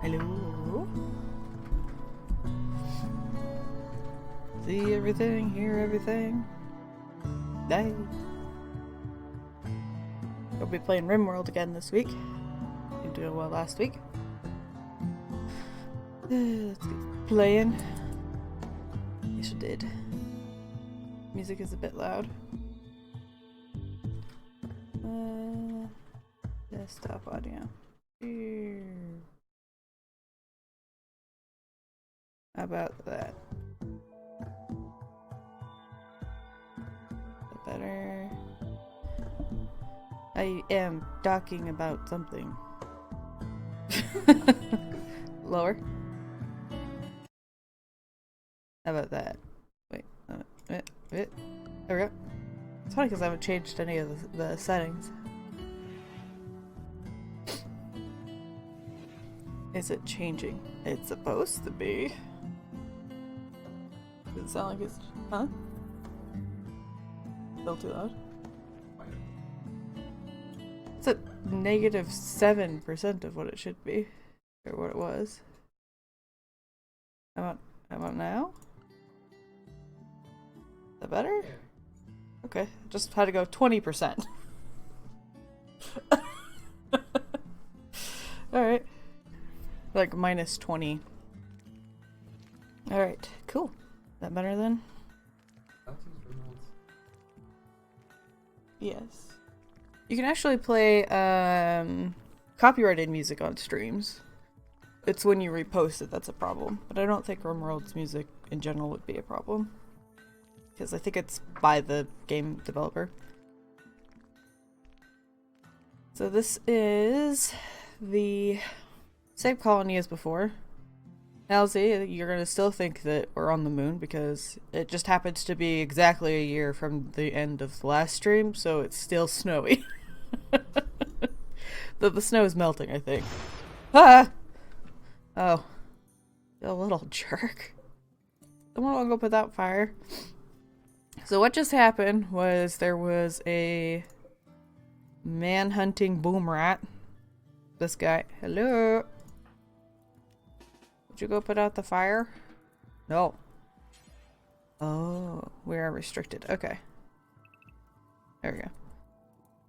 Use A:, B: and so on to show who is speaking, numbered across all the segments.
A: Hello. See everything, hear everything. Hey. I'll be playing RimWorld again this week. Been doing well last week. Let's get playing. Yes, I did. Music is a bit loud. Desktop audio. How about that? Better. I am talking about something. Lower. How about that? Wait. There we go. It's funny because I haven't changed any of the settings. Is it changing? It's supposed to be. Does it sound like it's... Huh? Still too loud? It's at negative 7% of what it should be. Or what it was. How about now? Is that better? Okay, just had to go 20%. Alright. Like minus 20. Alright, cool. Is that better then? Yes. You can actually play copyrighted music on streams. It's when you repost it that's a problem. But I don't think RimWorld's music in general would be a problem. Because I think it's by the game developer. So this is the same colony as before. Elsie, you're gonna still think that we're on the moon because it just happens to be exactly a year from the end of the last stream, so it's still snowy. The snow is melting, I think. Ah! Oh. You little jerk. Someone will go put out fire. So what just happened was there was a man-hunting boom rat. This guy. Hello? Would you go put out the fire? No. Oh, we are restricted. Okay. There we go.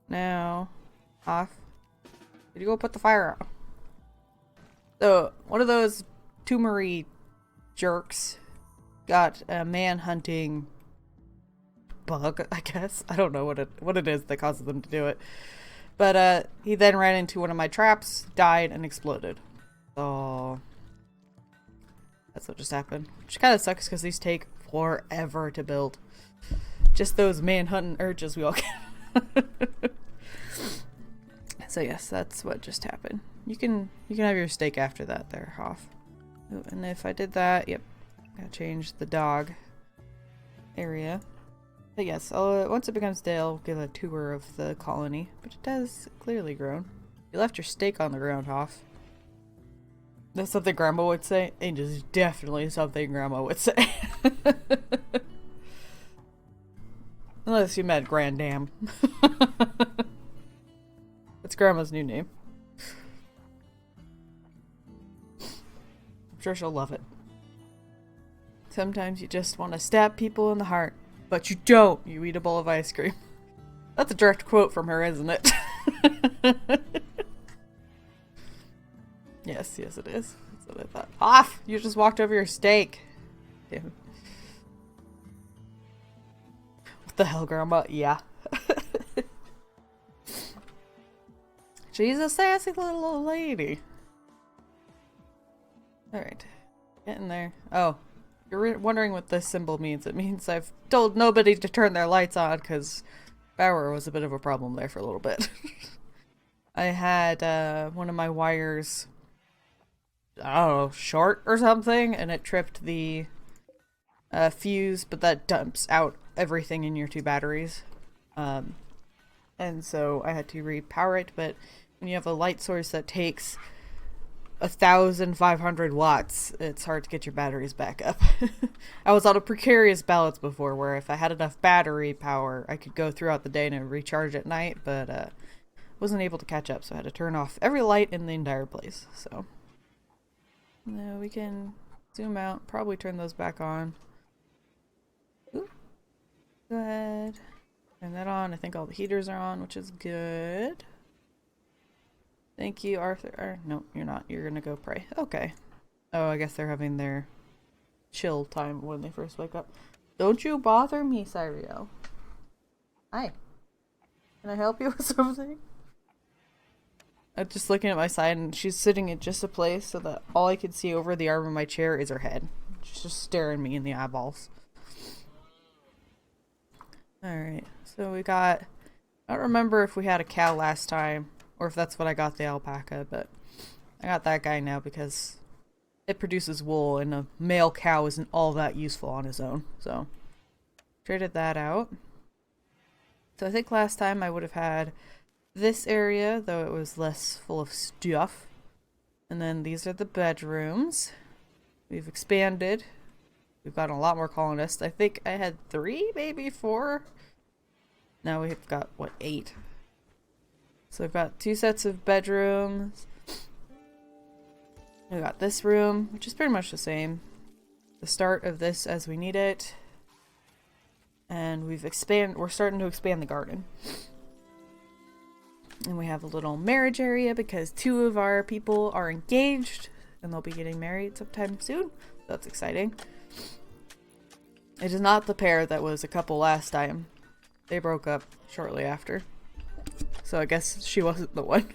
A: Now, off. Did you go put the fire out? So, one of those tumor-y jerks got a man-hunting bug, I guess. I don't know what it is that causes them to do it. But he then ran into one of my traps, died, and exploded. So that's what just happened. Which kind of sucks because these take forever to build. Just those man-hunting urges we all get. So yes, that's what just happened. You can have your steak after that there, Hoff. Ooh, and if I did that, yep. Gotta change the dog area. But yes, once it becomes day, I'll give a tour of the colony. But it has clearly grown. You left your steak on the ground, Hoff. That's something Grandma would say. It is definitely something Grandma would say. Unless you meant Grandam. It's Grandma's new name. I'm sure she'll love it. Sometimes you just want to stab people in the heart. But you don't! You eat a bowl of ice cream. That's a direct quote from her, isn't it? Yes, it is. That's what I thought. Off! You just walked over your steak. Damn. What the hell, Grandma? Yeah. She's a sassy little old lady. Alright. Getting there. Oh. You're wondering what this symbol means. It means I've told nobody to turn their lights on because power was a bit of a problem there for a little bit. I had one of my wires, I don't know, short or something, and it tripped the fuse, but that dumps out everything in your two batteries. And so I had to repower it, but when you have a light source that takes 1,500 watts, it's hard to get your batteries back up. I was on a precarious balance before where if I had enough battery power, I could go throughout the day and recharge at night, but wasn't able to catch up, so I had to turn off every light in the entire place. So No, we can zoom out, probably turn those back on. Ooh. Go ahead. Turn that on. I think all the heaters are on, which is good. Thank you, Arthur. No, you're not. You're gonna go pray. Okay. Oh, I guess they're having their chill time when they first wake up. Don't you bother me, Cyrio. Hi. Can I help you with something? I'm just looking at my side, and she's sitting in just a place so that all I can see over the arm of my chair is her head. She's just staring me in the eyeballs. Alright, so we got... I don't remember if we had a cow last time, or if that's what I got the alpaca, but I got that guy now because it produces wool, and a male cow isn't all that useful on his own, so traded that out. So I think last time I would have had this area, though it was less full of stuff. And then these are the bedrooms. We've expanded. We've gotten a lot more colonists. I think I had 3, maybe 4. Now we've got, what, 8. So we've got 2 sets of bedrooms. We got this room, which is pretty much the same. The start of this as we need it. And we're starting to expand the garden. And we have a little marriage area because 2 of our people are engaged and they'll be getting married sometime soon. That's exciting. It is not the pair that was a couple last time. They broke up shortly after. So I guess she wasn't the one.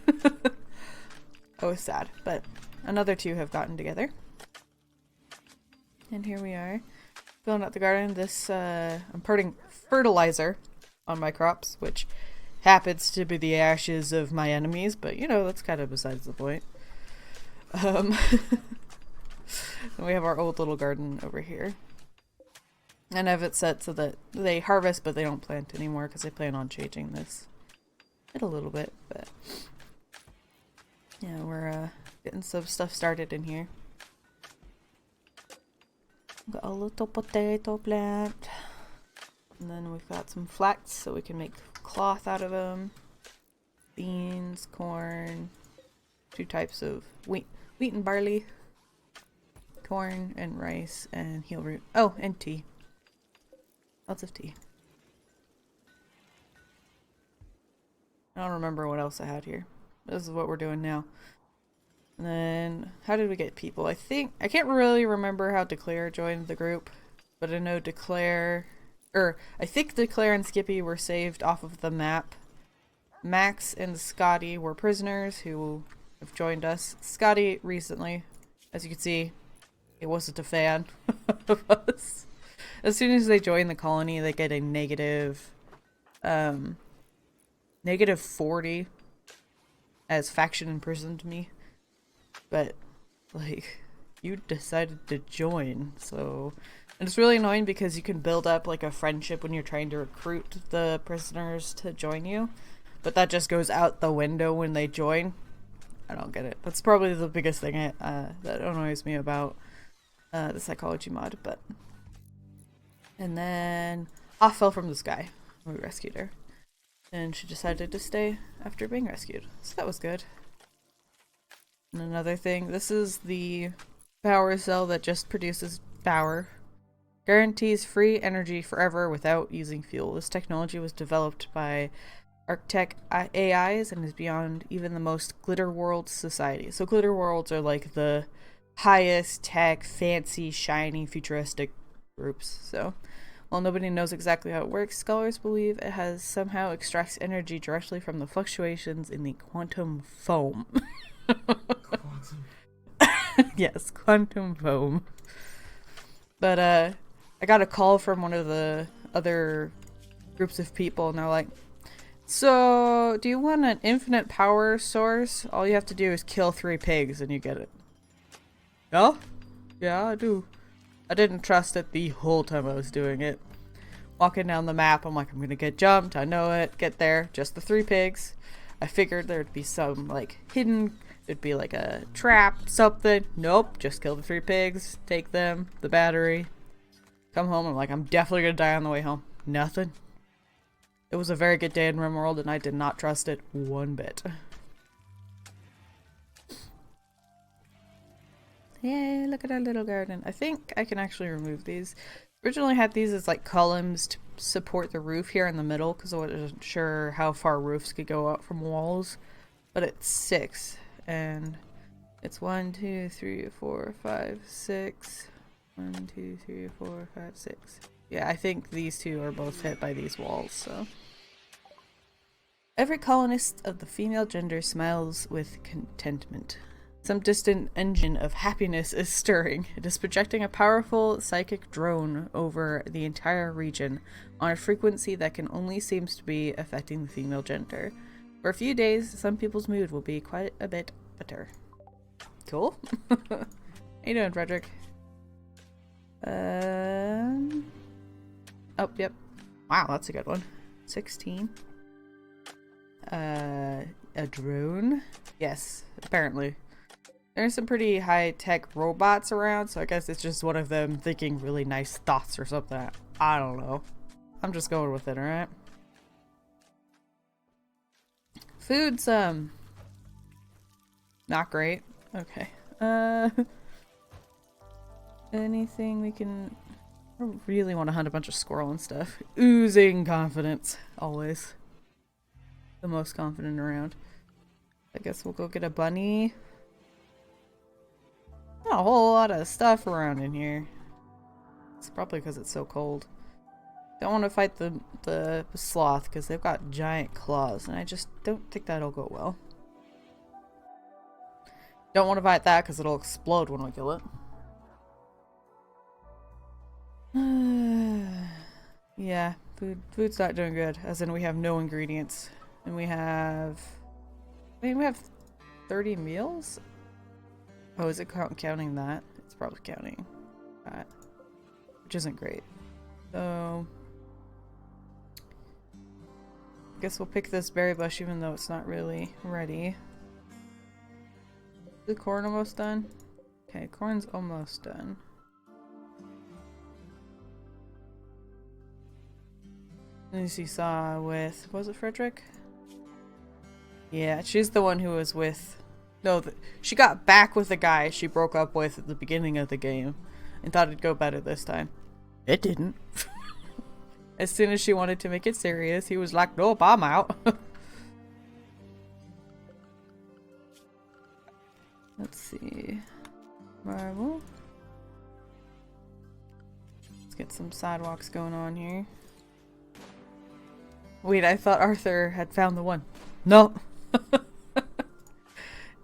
A: I was sad, but another 2 have gotten together. And here we are. Filling out the garden. This, I'm putting fertilizer on my crops, which happens to be the ashes of my enemies, but you know, that's kind of besides the point. And we have our old little garden over here. And I have it set so that they harvest, but they don't plant anymore because I plan on changing this a little bit, but yeah, we're getting some stuff started in here. Got a little potato plant. And then we've got some flax so we can make cloth out of them. Beans, corn, 2 types of wheat and barley. Corn and rice and heel root. Oh, and tea. Lots of tea. I don't remember what else I had here. This is what we're doing now. And then, how did we get people? I can't really remember how Declare joined the group, but I know I think Declare and Skippy were saved off of the map. Max and Scotty were prisoners who have joined us. Scotty recently, as you can see, he wasn't a fan of us. As soon as they join the colony, they get a negative 40 as faction imprisoned me. But, like, you decided to join, so... And it's really annoying because you can build up, like, a friendship when you're trying to recruit the prisoners to join you. But that just goes out the window when they join. I don't get it. That's probably the biggest thing that annoys me about the psychology mod, but... And then... Off fell from the sky. We rescued her. And she decided to stay after being rescued. So that was good. And another thing, this is the power cell that just produces power. Guarantees free energy forever without using fuel. This technology was developed by Arctech AIs and is beyond even the most glitter world society. So glitter worlds are like the highest tech, fancy, shiny, futuristic groups. So while nobody knows exactly how it works, scholars believe it has somehow extracts energy directly from the fluctuations in the quantum foam. Yes, quantum foam. But I got a call from one of the other groups of people and they're like, so do you want an infinite power source? All you have to do is kill 3 pigs and you get it. Yeah? Yeah, I do. I didn't trust it the whole time I was doing it. Walking down the map, I'm like, I'm gonna get jumped, I know it, get there, just the 3 pigs. I figured there'd be some, like, hidden, there'd be like a trap, something. Nope, just kill the 3 pigs, take them, the battery. Come home, I'm like, I'm definitely gonna die on the way home. Nothing. It was a very good day in RimWorld and I did not trust it one bit. Yay, look at our little garden. I think I can actually remove these. Originally had these as like columns to support the roof here in the middle because I wasn't sure how far roofs could go up from walls. But it's 6 and it's 1, 2, 3, 4, 5, 6. 1, 2, 3, 4, 5, 6. Yeah, I think these two are both hit by these walls, so. Every colonist of the female gender smiles with contentment. Some distant engine of happiness is stirring. It is projecting a powerful psychic drone over the entire region on a frequency that can only seems to be affecting the female gender. For a few days, some people's mood will be quite a bit better. Cool. How you doing, Frederick? Oh, yep. Wow, that's a good one. 16. A drone? Yes, apparently. There's some pretty high-tech robots around, so I guess it's just one of them thinking really nice thoughts or something. I don't know. I'm just going with it, alright? Food's, not great. Okay. Anything we can... I really want to hunt a bunch of squirrel and stuff. Oozing confidence. Always. The most confident around. I guess we'll go get a bunny. Not a whole lot of stuff around in here. It's probably because it's so cold. Don't want to fight the sloth because they've got giant claws and I just don't think that'll go well. Don't want to fight that because it'll explode when we kill it. Yeah, food's not doing good. As in we have no ingredients. And we have... I mean, we have 30 meals? Oh, is it counting that? It's probably counting that. Which isn't great. So... I guess we'll pick this berry bush even though it's not really ready. Is the corn almost done? Okay, corn's almost done. As you saw with... was it Frederick? Yeah, she's the one who was with... No, she got back with the guy she broke up with at the beginning of the game and thought it'd go better this time. It didn't. As soon as she wanted to make it serious, he was like, nope, I'm out. Let's see. Marble. Let's get some sidewalks going on here. Wait, I thought Arthur had found the one. No.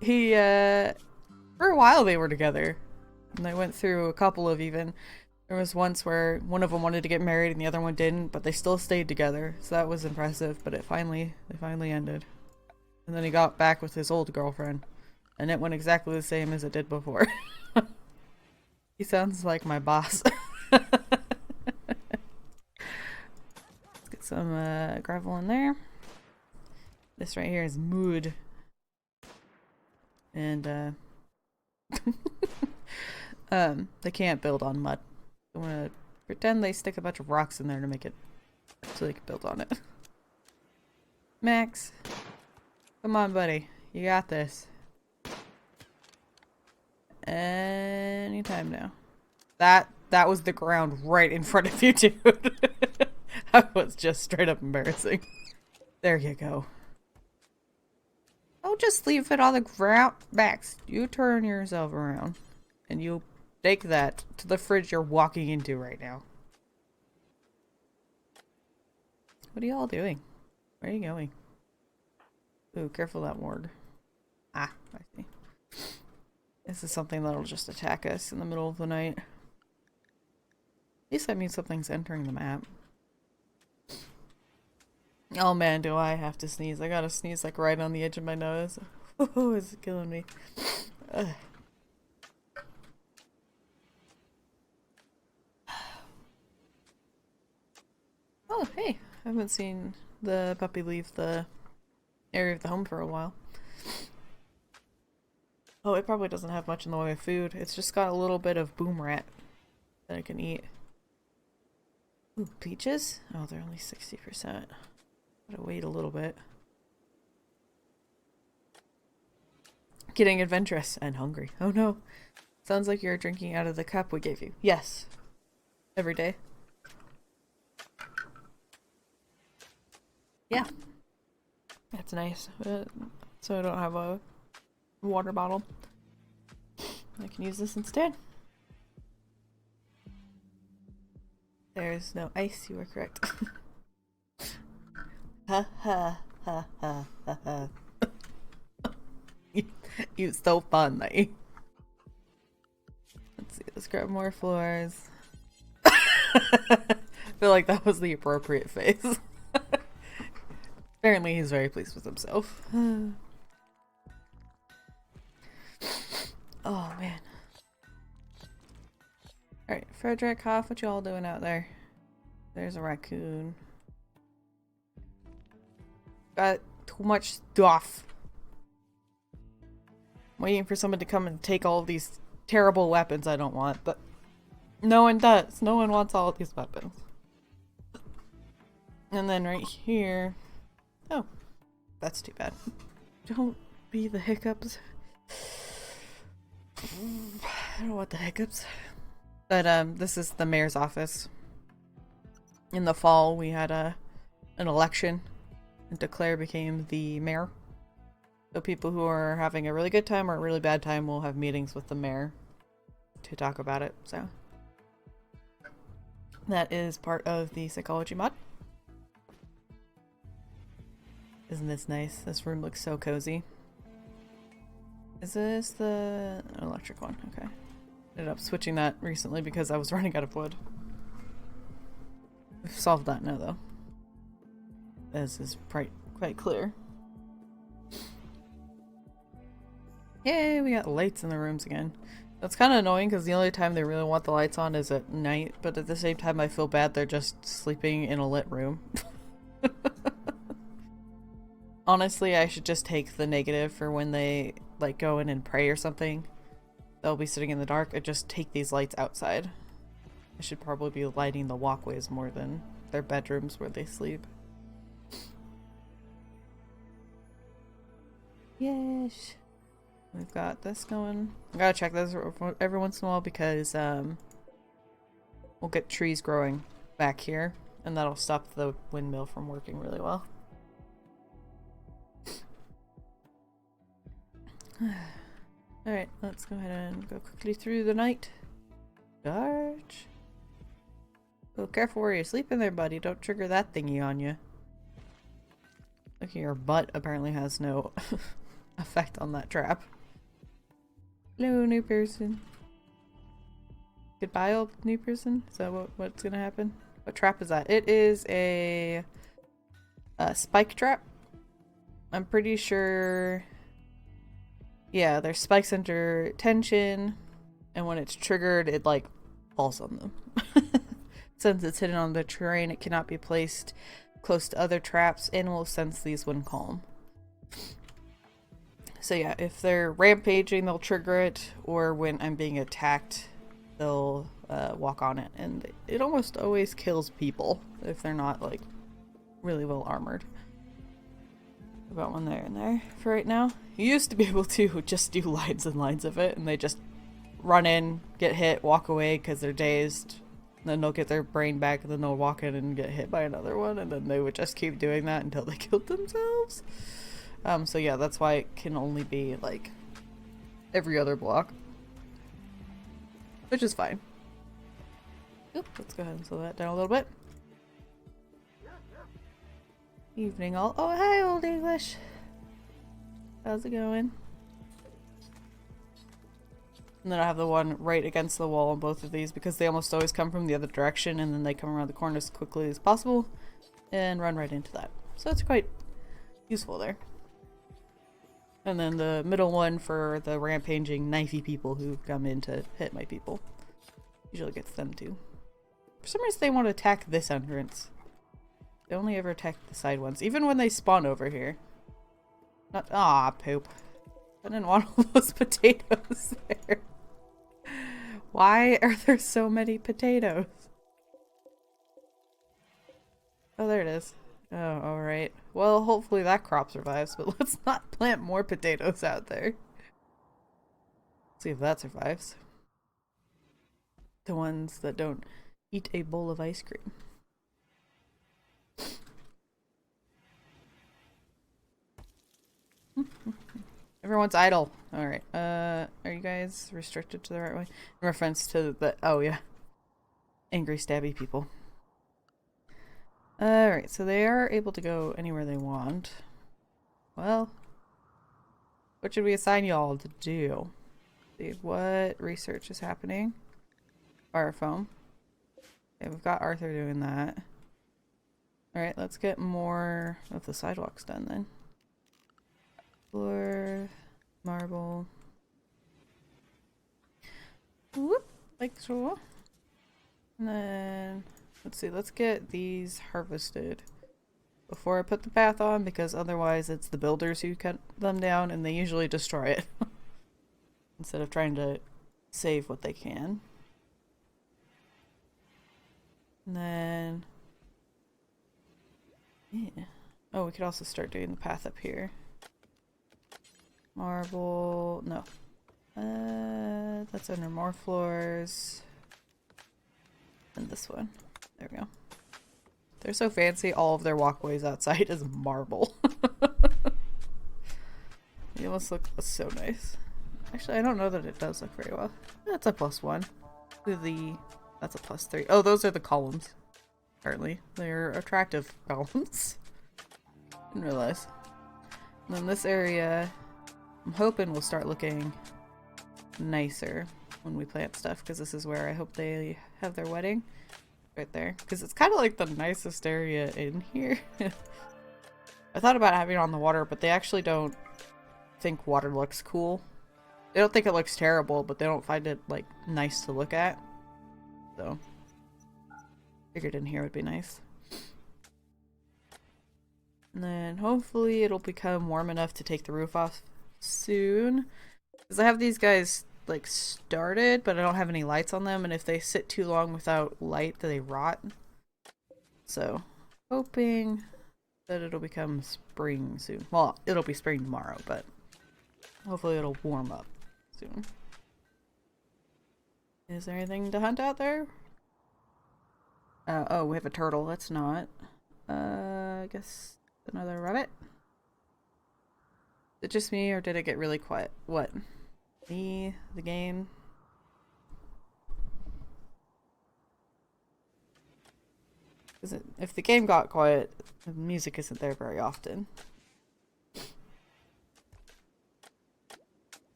A: He, for a while they were together. And they went through a couple of even. There was once where one of them wanted to get married and the other one didn't, but they still stayed together. So that was impressive, but they finally ended. And then he got back with his old girlfriend. And it went exactly the same as it did before. He sounds like my boss. Let's get some gravel in there. This right here is mood. And they can't build on mud. I'm gonna pretend they stick a bunch of rocks in there to make it so they can build on it. Max, come on, buddy, you got this. Anytime now. That was the ground right in front of you, dude. That was just straight up embarrassing. There you go. Don't just leave it on the ground. Max, you turn yourself around. And you take that to the fridge you're walking into right now. What are you all doing? Where are you going? Ooh, careful that ward. Ah, I see. This is something that'll just attack us in the middle of the night. At least that means something's entering the map. Oh man, do I have to sneeze. I gotta sneeze like right on the edge of my nose. Oh, it's killing me. Ugh. Oh, hey. I haven't seen the puppy leave the area of the home for a while. Oh, it probably doesn't have much in the way of food. It's just got a little bit of boom rat that I can eat. Ooh, peaches? Oh, they're only 60%. Gotta wait a little bit. Getting adventurous and hungry. Oh no. Sounds like you're drinking out of the cup we gave you. Yes. Every day. Yeah. That's nice. So I don't have a water bottle. I can use this instead. There's no ice, you were correct. Ha ha ha ha ha ha. You're so funny. Let's see, let's grab more floors. I feel like that was the appropriate face. Apparently he's very pleased with himself. Oh man. Alright, Frederick, Hoff, what y'all doing out there? There's a raccoon. Got too much stuff. I'm waiting for someone to come and take all of these terrible weapons I don't want, but no one does. No one wants all of these weapons. And then right here... Oh, that's too bad. Don't be the hiccups. I don't want the hiccups. But this is the mayor's office. In the fall, we had an election, and Declare became the mayor. So people who are having a really good time or a really bad time will have meetings with the mayor to talk about it. So that is part of the psychology mod. Isn't this nice? This room looks so cozy. Is this the electric one? Okay. Ended up switching that recently because I was running out of wood. We've solved that now though. This is quite clear. Yay, we got lights in the rooms again. That's kind of annoying because the only time they really want the lights on is at night, but at the same time I feel bad they're just sleeping in a lit room. Honestly, I should just take the negative for when they like go in and pray or something. They'll be sitting in the dark. I just take these lights outside. I should probably be lighting the walkways more than their bedrooms where they sleep. Yes. We've got this going. I gotta check this every once in a while because we'll get trees growing back here and that'll stop the windmill from working really well. Alright, let's go ahead and go quickly through the night. Charge. Oh, careful where you're sleeping there, buddy. Don't trigger that thingy on you. Look, your butt apparently has no effect on that trap. Hello, new person. Goodbye, old new person? Is that what's gonna happen? What trap is that? It is a spike trap. I'm pretty sure... Yeah, there's spikes under tension, and when it's triggered, it like falls on them. Since it's hidden on the terrain, it cannot be placed close to other traps and will sense these when calm. So yeah, if they're rampaging, they'll trigger it, or when I'm being attacked, they'll walk on it, and it almost always kills people if they're not like really well armored. I've got one there and there for right now. You used to be able to just do lines and lines of it, and they just run in, get hit, walk away because they're dazed, and then they'll get their brain back, and then they'll walk in and get hit by another one, and then they would just keep doing that until they killed themselves. So yeah, that's why it can only be like every other block, which is fine. Oop, let's go ahead and slow that down a little bit. Evening all. Oh, hi, Old English. How's it going? And then I have the one right against the wall on both of these because they almost always come from the other direction, and then they come around the corner as quickly as possible and run right into that. So it's quite useful there. And then the middle one for the rampaging knifey people who come in to hit my people. Usually gets them too. For some reason they want to attack this entrance. They only ever attack the side ones, even when they spawn over here. Not— ah, poop. I didn't want all those potatoes there. Why are there so many potatoes? Oh, there it is. Oh, alright. Well, hopefully that crop survives, but let's not plant more potatoes out there. See if that survives. The ones that don't eat a bowl of ice cream. Everyone's idle. Alright. Are you guys restricted to the right way? In reference to the... Oh, yeah. Angry, stabby people. Alright, so they are able to go anywhere they want. Well, what should we assign y'all to do? See what research is happening. Fire foam. Okay, we've got Arthur doing that. Alright, let's get more of the sidewalks done then. Floor, marble. Whoop, like so. And then, let's see, let's get these harvested before I put the path on, because otherwise it's the builders who cut them down and they usually destroy it. Instead of trying to save what they can. And then... yeah. Oh, we could also start doing the path up here. Marble... no. That's under more floors. And this one. There we go. They're so fancy, all of their walkways outside is marble. They almost look so nice. Actually, I don't know that it does look very well. That's a +1. That's a +3. Oh, those are the columns. Apparently. They're attractive columns. Didn't realize. And then this area, I'm hoping will start looking nicer when we plant stuff, because this is where I hope they have their wedding. Right there. Because it's kind of like the nicest area in here. I thought about having it on the water, but they actually don't think water looks cool. They don't think it looks terrible, but they don't find it, like, nice to look at. So, figured in here would be nice. And then hopefully it'll become warm enough to take the roof off soon. Because I have these guys, like, started, but I don't have any lights on them, and if they sit too long without light, they rot. So, hoping that it'll become spring soon. Well, it'll be spring tomorrow, but hopefully it'll warm up soon. Is there anything to hunt out there? Oh, we have a turtle. That's not. I guess another rabbit? Is it just me, or did it get really quiet? What? Me? The game? If the game got quiet, the music isn't there very often.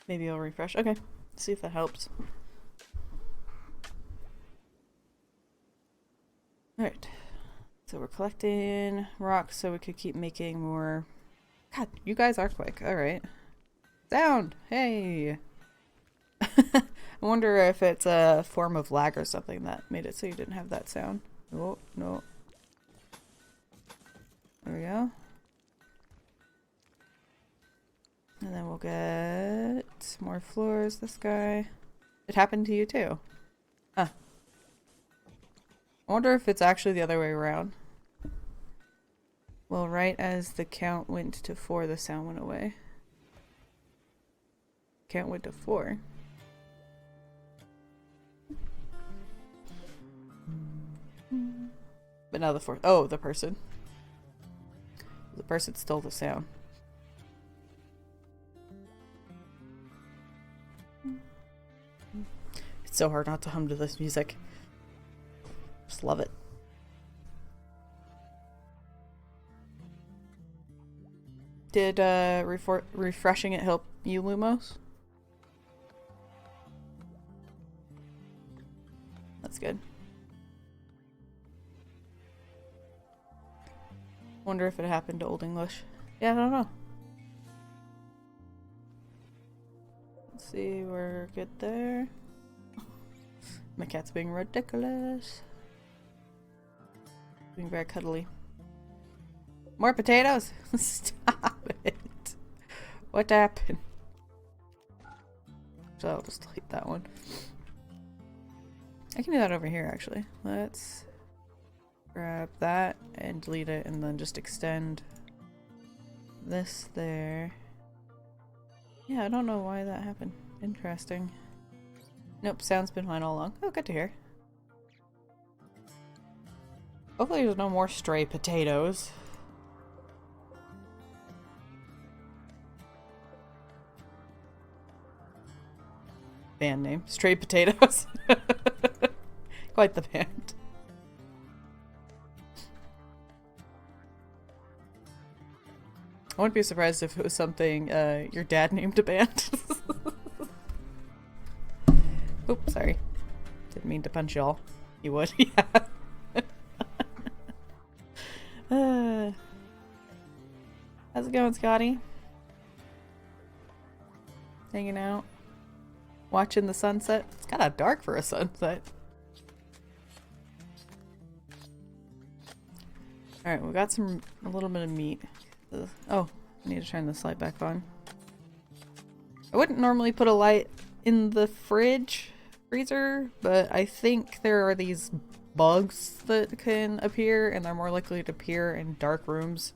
A: Maybe I'll refresh. Okay, see if that helps. Alright, so we're collecting rocks so we could keep making more. God, you guys are quick. Alright. Sound! Hey! I wonder if it's a form of lag or something that made it so you didn't have that sound. Oh, no. There we go. And then we'll get more floors. This guy. It happened to you too. Huh. I wonder if it's actually the other way around. Well, right as the count went to 4, the sound went away. Count went to 4. But now the 4th. Oh, the person. The person stole the sound. It's so hard not to hum to this music. Just love it. Did refreshing it help you, Lumos? That's good. Wonder if it happened to Old English. Yeah, I don't know. Let's see, we're good there. My cat's being ridiculous. Being very cuddly. More potatoes? Stop it. What happened? So I'll just delete that one. I can do that over here actually. Let's grab that and delete it and then just extend this there. Yeah, I don't know why that happened. Interesting. Nope, sound's been fine all along. Oh, good to hear. Hopefully there's no more stray potatoes. Band name. Stray Potatoes. Quite the band. I wouldn't be surprised if it was something your dad named a band. Oops, sorry. Didn't mean to punch y'all. You would, yeah. How's it going, Scotty? Hanging out? Watching the sunset? It's kind of dark for a sunset. Alright, we got a little bit of meat. Oh, I need to turn this light back on. I wouldn't normally put a light in the freezer, but I think there are these bugs that can appear, and they're more likely to appear in dark rooms.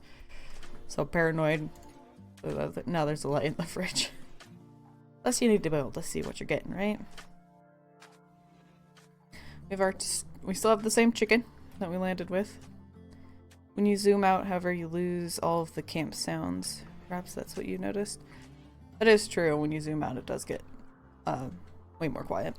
A: So paranoid. Now there's a light in the fridge. Plus you need to be able to see what you're getting, right? We still have the same chicken that we landed with. When you zoom out, however, you lose all of the camp sounds. Perhaps that's what you noticed. That is true. When you zoom out, it does get way more quiet.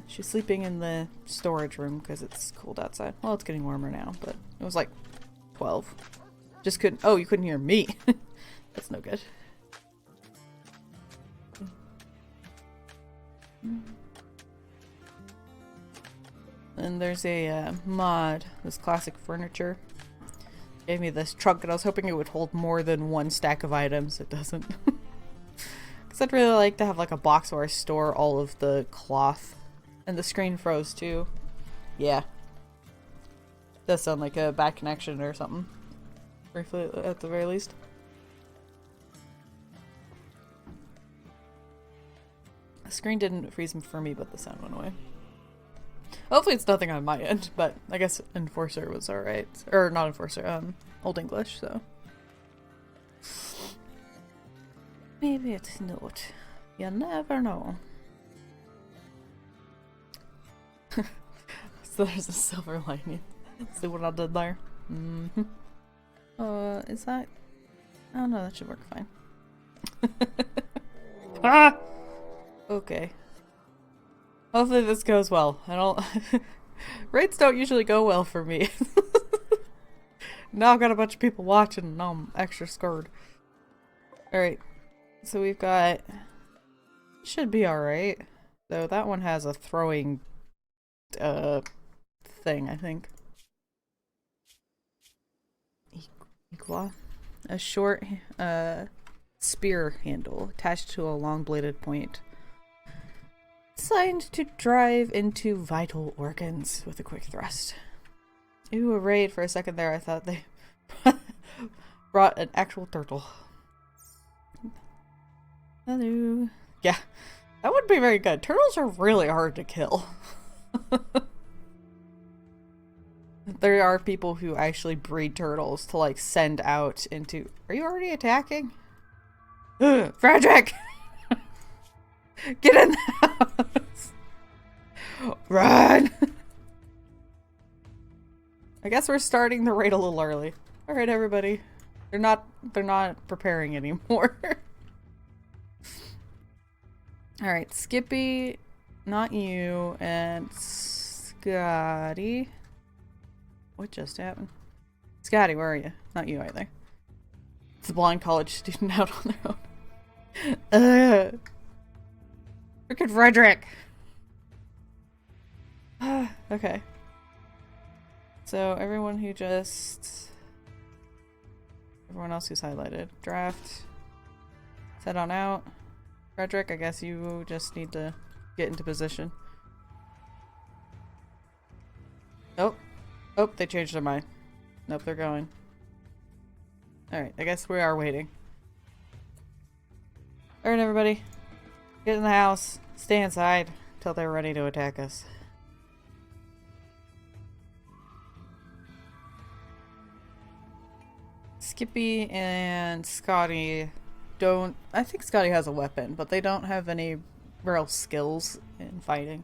A: She's sleeping in the storage room because it's cold outside. Well, it's getting warmer now, but it was like 12. Just couldn't. Oh, you couldn't hear me. That's no good. And there's a mod, this classic furniture. Gave me this trunk, and I was hoping it would hold more than one stack of items. It doesn't. Because I'd really like to have like a box where I store all of the cloth. And the screen froze too. Yeah. Does sound like a bad connection or something. Briefly, at the very least. The screen didn't freeze for me, but the sound went away. Hopefully it's nothing on my end, but I guess Enforcer was alright. Or not Enforcer, Old English, so. Maybe it's not. You never know. So there's a silver lining. See what I did there? Mm-hmm. Is that? Oh no, that should work fine. Ah! Okay. Hopefully this goes well. I don't... Raids don't usually go well for me. Now I've got a bunch of people watching and now I'm extra scared. Alright. So we've got... Should be alright. So that one has a throwing... thing, I think. A short, spear handle attached to a long bladed point. Designed to drive into vital organs with a quick thrust. Ooh, a raid. For a second there I thought they brought an actual turtle. Hello. Yeah, that wouldn't be very good. Turtles are really hard to kill. There are people who actually breed turtles to like send out into... Are you already attacking? Frederick! Get in the house! Run! I guess we're starting the raid a little early. Alright everybody. They're not preparing anymore. Alright, Skippy, not you, and Scotty. What just happened? Scotty, where are you? Not you either. It's a blind college student out on their own. Frickin' Frederick! Okay. So, everyone else who's highlighted. Draft. Set on out. Frederick, I guess you just need to get into position. Oh. Oh, they changed their mind. Nope, they're going. Alright, I guess we are waiting. Alright, everybody. Get in the house. Stay inside until they're ready to attack us. Skippy and Scotty don't... I think Scotty has a weapon, but they don't have any real skills in fighting.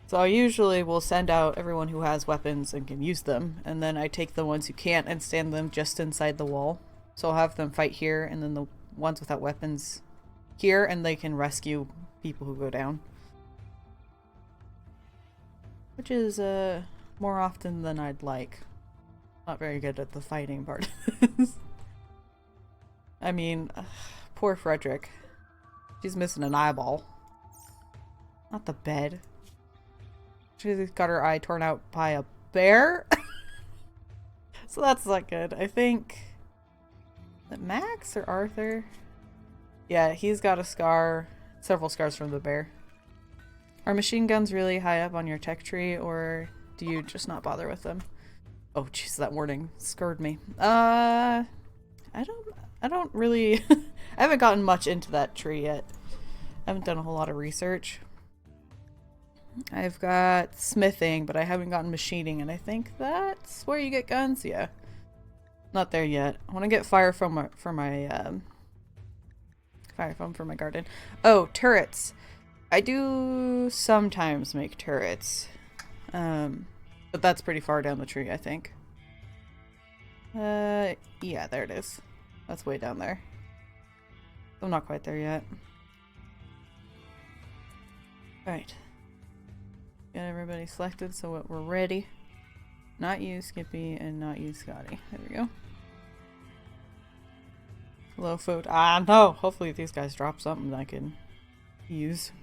A: So I usually will send out everyone who has weapons and can use them, and then I take the ones who can't and stand them just inside the wall. So I'll have them fight here, and then the ones without weapons here, and they can rescue people who go down. Which is, more often than I'd like. Not very good at the fighting part. I mean, poor Frederick. She's missing an eyeball. Not the bed. She's got her eye torn out by a bear? So that's not good. I think... Is it Max or Arthur? Yeah, he's got a scar. Several scars from the bear. Are machine guns really high up on your tech tree, or do you just not bother with them? Oh jeez, that warning scared me. I don't really... I haven't gotten much into that tree yet. I haven't done a whole lot of research. I've got smithing, but I haven't gotten machining, and I think that's where you get guns? Yeah. Not there yet. I want to get fire foam for my garden. Oh, turrets. I do sometimes make turrets. But that's pretty far down the tree, I think. Yeah, there it is. That's way down there. I'm not quite there yet. Alright. Got everybody selected so we're ready. Not you, Skippy, and not you, Scotty. There we go. Low food. Ah, no! Hopefully these guys drop something I can use.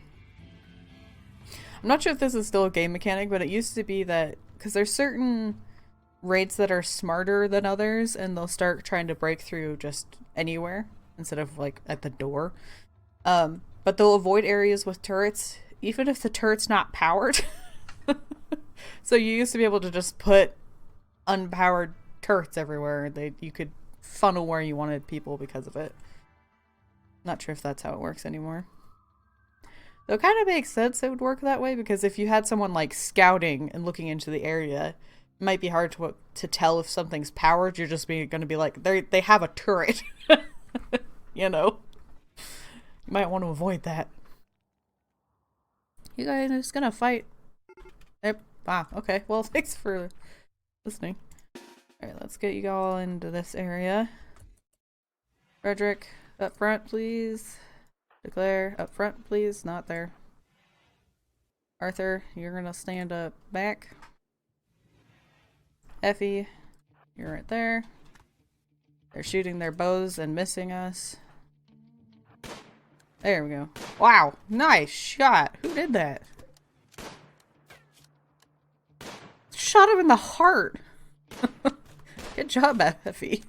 A: I'm not sure if this is still a game mechanic, but it used to be that... Because there's certain raids that are smarter than others, and they'll start trying to break through just anywhere, instead of, like, at the door. But they'll avoid areas with turrets, even if the turret's not powered. So you used to be able to just put unpowered turrets everywhere. You could funnel where you wanted people because of it. Not sure if that's how it works anymore. Though it kind of makes sense it would work that way, because if you had someone like scouting and looking into the area, it might be hard to tell if something's powered. You're just going to be like, they have a turret. You know? You might want to avoid that. You guys are just gonna fight. Yep. Ah, okay. Well, thanks for listening. Alright, let's get you all into this area. Frederick, up front, please. Declare, up front, please. Not there. Arthur, you're gonna stand up back. Effie, you're right there. They're shooting their bows and missing us. There we go. Wow, nice shot. Who did that? Shot him in the heart. Good job, Effie.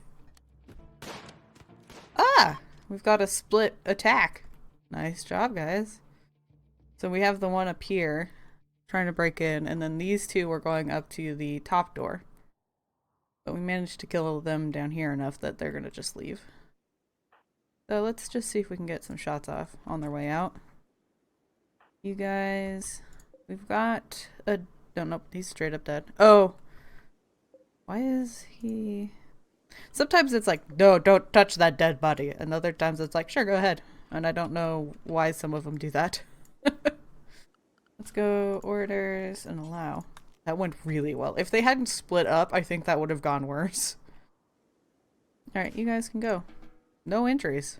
A: Ah, we've got a split attack. Nice job, guys. So we have the one up here trying to break in, and then these two are going up to the top door. But we managed to kill them down here enough that they're gonna just leave. So let's just see if we can get some shots off on their way out. You guys, we've got a... Oh, nope, he's straight up dead. Oh! Why is he... Sometimes it's like, no, don't touch that dead body. And other times it's like, sure, go ahead. And I don't know why some of them do that. Let's go orders and allow. That went really well. If they hadn't split up, I think that would have gone worse. Alright, you guys can go. No injuries.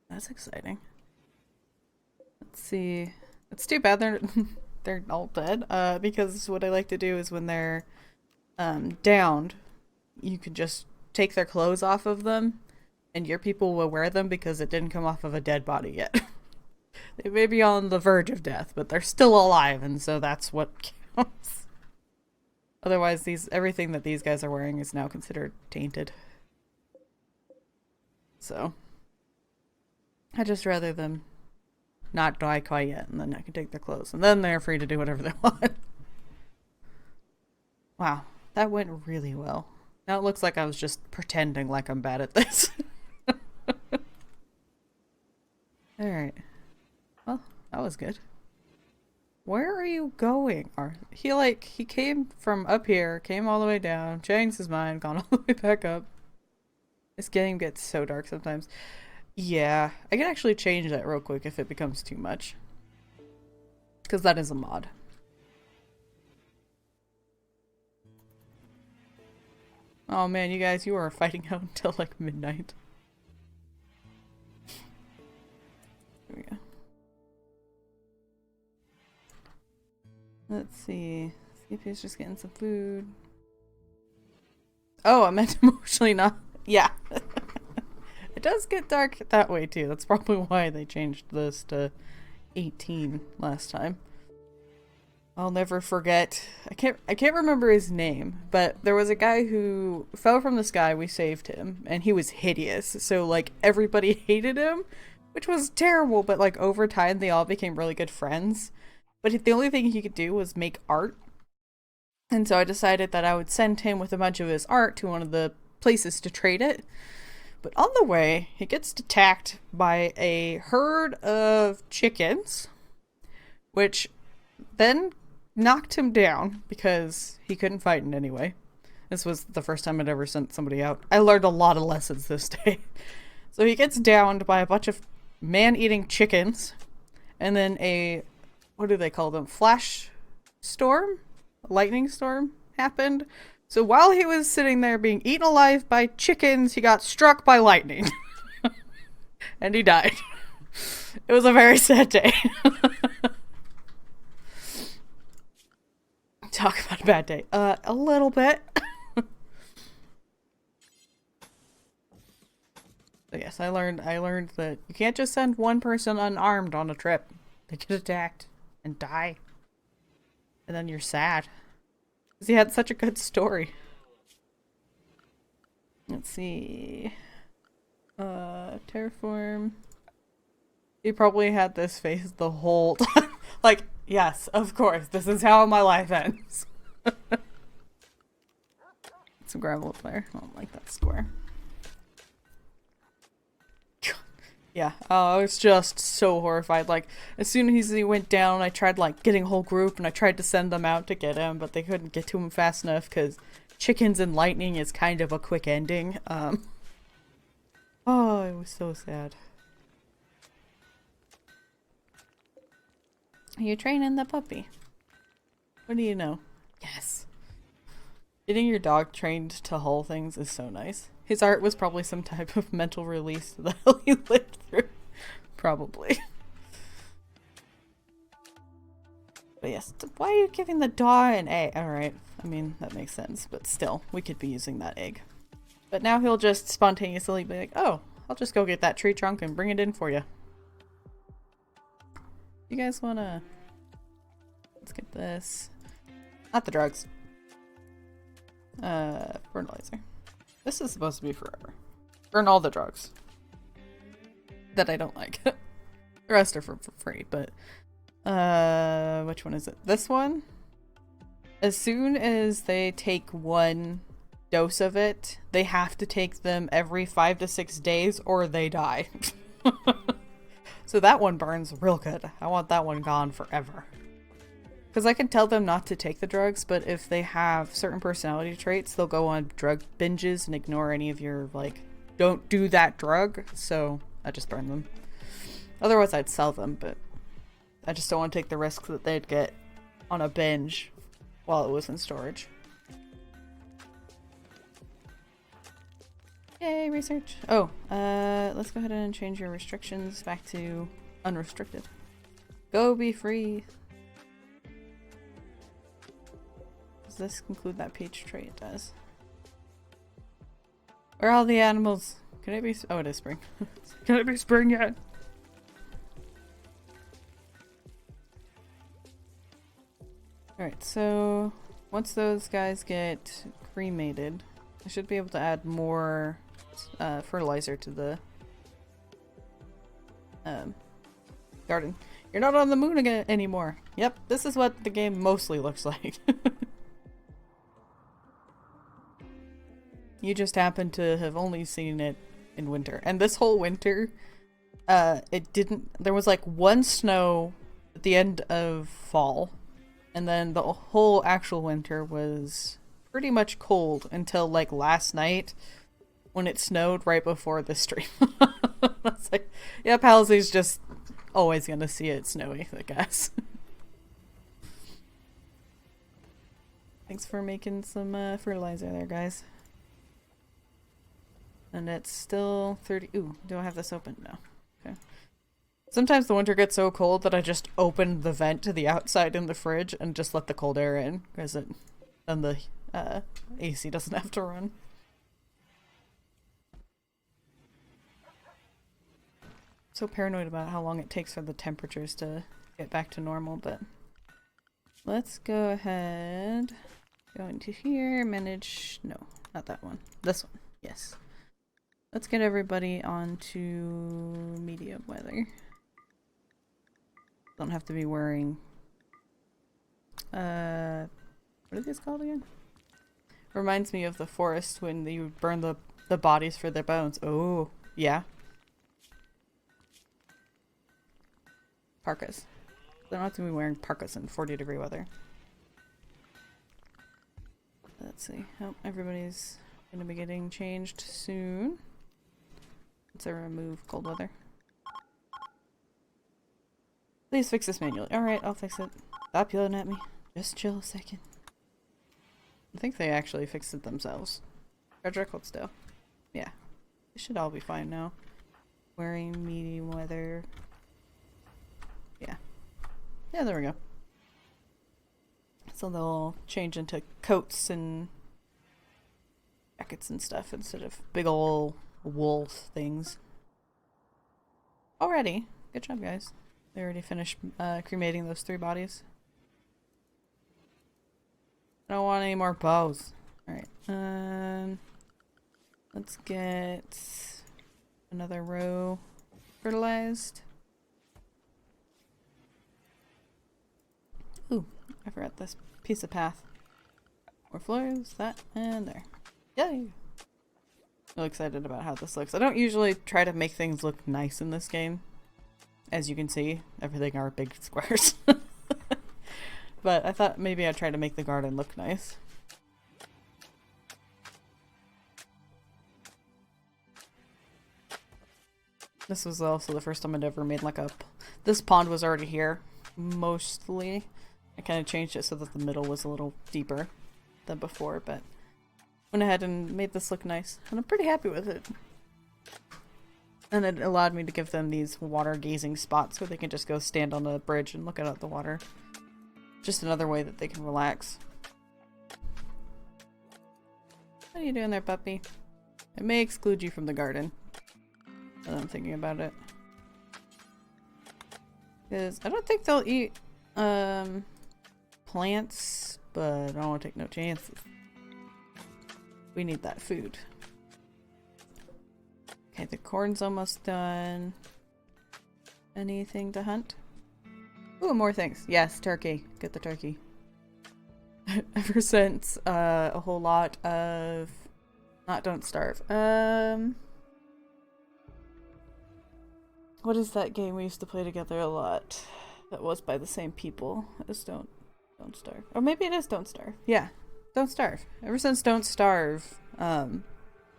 A: That's exciting. Let's see. It's too bad they're all dead. Because what I like to do is when they're downed, you can just take their clothes off of them, and your people will wear them because it didn't come off of a dead body yet. They may be on the verge of death, but they're still alive, and so that's what counts. Otherwise, everything that these guys are wearing is now considered tainted. So, I'd just rather them not die quite yet, and then I can take their clothes, and then they're free to do whatever they want. Wow, that went really well. Now it looks like I was just pretending like I'm bad at this. Alright. Well, that was good. Where are you going? He came from up here, came all the way down, changed his mind, gone all the way back up. This game gets so dark sometimes. Yeah, I can actually change that real quick if it becomes too much. Because that is a mod. Oh man, you guys, you are fighting out until like midnight. There we go. Let's see. CP's just getting some food. Oh, I meant emotionally not. Yeah. It does get dark that way too. That's probably why they changed this to 18 last time. I'll never forget. I can't remember his name, but there was a guy who fell from the sky. We saved him, and he was hideous. So like everybody hated him, which was terrible. But like over time, they all became really good friends. But the only thing he could do was make art, and so I decided that I would send him with a bunch of his art to one of the places to trade it. But on the way, he gets attacked by a herd of chickens, which then knocked him down because he couldn't fight in any way. This was the first time I'd ever sent somebody out. I learned a lot of lessons this day. So he gets downed by a bunch of man-eating chickens, and then a, what do they call them? Flash storm? Lightning storm happened. So while he was sitting there being eaten alive by chickens, he got struck by lightning. And he died. It was a very sad day. Talk about a bad day. A little bit. So yes, I learned that you can't just send one person unarmed on a trip. They get attacked and die. And then you're sad. Because he had such a good story. Let's see. Terraform. He probably had this face the whole time. Like, yes, of course, this is how my life ends. Some gravel up there. I don't like that square. Yeah, I was just so horrified. Like, as soon as he went down, I tried, like, getting a whole group, and I tried to send them out to get him, but they couldn't get to him fast enough, because chickens and lightning is kind of a quick ending. Oh, it was so sad. You're training the puppy. What do you know? Yes. Getting your dog trained to haul things is so nice. His art was probably some type of mental release that he lived through. Probably. But yes, why are you giving the dog an egg? Alright, I mean, that makes sense, but still, we could be using that egg. But now he'll just spontaneously be like, oh, I'll just go get that tree trunk and bring it in for you. You guys wanna... Let's get this. Not the drugs. Fertilizer. This is supposed to be forever. Burn all the drugs. That I don't like. The rest are for free, but... which one is it? This one? As soon as they take one dose of it, they have to take them every 5 to 6 days or they die. So that one burns real good. I want that one gone forever. Because I can tell them not to take the drugs, but if they have certain personality traits, they'll go on drug binges and ignore any of your, like, don't do that drug. So I just burn them. Otherwise I'd sell them, but I just don't want to take the risk that they'd get on a binge while it was in storage. Yay, research. Oh, let's go ahead and change your restrictions back to unrestricted. Go be free. Does this conclude that peach trait? It does. Where are all the animals? Can it be? Oh, it is spring. Can it be spring yet? Alright, so once those guys get cremated, I should be able to add more fertilizer to the garden. You're not on the moon again anymore. Yep, this is what the game mostly looks like. You just happen to have only seen it in winter. And this whole winter, there was like one snow at the end of fall. And then the whole actual winter was pretty much cold until like last night. when it snowed right before the stream. It's like, yeah, Palisades just always gonna see it snowy, I guess. Thanks for making some fertilizer there, guys. And it's still 30. Ooh, do I have this open? No. Okay. Sometimes the winter gets so cold that I just open the vent to the outside in the fridge and just let the cold air in, because then the AC doesn't have to run. So paranoid about how long it takes for the temperatures to get back to normal, but let's go ahead. Go into here, manage. No, not that one. This one. Yes. Let's get everybody onto medium weather. Don't have to be wearing. What are these called again? Reminds me of the forest when you burn the bodies for their bones. Oh, yeah. Parkas. They don't have to be wearing parkas in 40-degree weather. Let's see. Oh, everybody's gonna be getting changed soon. Let's remove cold weather. Please fix this manually. Alright, I'll fix it. Stop yelling at me. Just chill a second. I think they actually fixed it themselves. Frederick, hold still. Yeah. They should all be fine now. Wearing medium weather. Yeah. Yeah, there we go. So they'll change into coats and jackets and stuff instead of big ol' wool things. Already. Good job, guys. They already finished cremating those 3 bodies. I don't want any more bows. Alright. Let's get another row fertilized. Ooh, I forgot this piece of path. More floors, that, and there. Yay! Really excited about how this looks. I don't usually try to make things look nice in this game. As you can see, everything are big squares. But I thought maybe I'd try to make the garden look nice. This was also the first time I'd ever made like a... This pond was already here, mostly. I kind of changed it so that the middle was a little deeper than before, but went ahead and made this look nice. And I'm pretty happy with it. And it allowed me to give them these water gazing spots where they can just go stand on the bridge and look out at the water. Just another way that they can relax. What are you doing there, puppy? I may exclude you from the garden. Now that I'm thinking about it. Because I don't think they'll eat plants, but I don't want to take no chances. We need that food. Okay, the corn's almost done. Anything to hunt? Ooh, more things. Yes, turkey. Get the turkey. Ever since a whole lot of... Not Don't Starve. What is that game we used to play together a lot? That was by the same people as Don't Starve. Or maybe it is Don't Starve. Yeah, Don't Starve. Ever since Don't Starve, I'm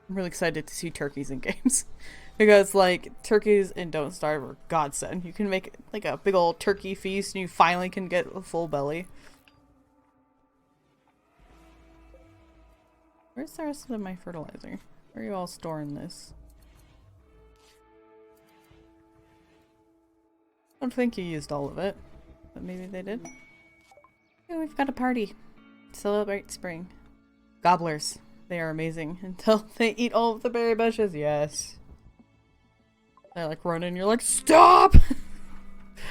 A: really excited to see turkeys in games. Because, like, turkeys in Don't Starve are godsend. You can make, like, a big old turkey feast and you finally can get a full belly. Where's the rest of my fertilizer? Where are you all storing this? I don't think you used all of it, but maybe they did. Oh, we've got a party. Celebrate spring. Gobblers. They are amazing until they eat all of the berry bushes. Yes. They're like running. You're like, stop!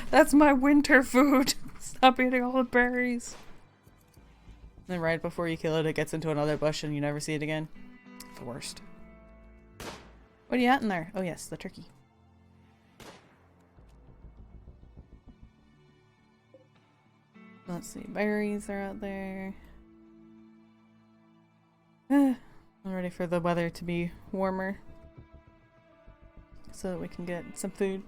A: That's my winter food. Stop eating all the berries. And then right before you kill it, it gets into another bush and you never see it again. The worst. What are you at in there? Oh yes, the turkey. Let's see, berries are out there. I'm ready for the weather to be warmer so that we can get some food.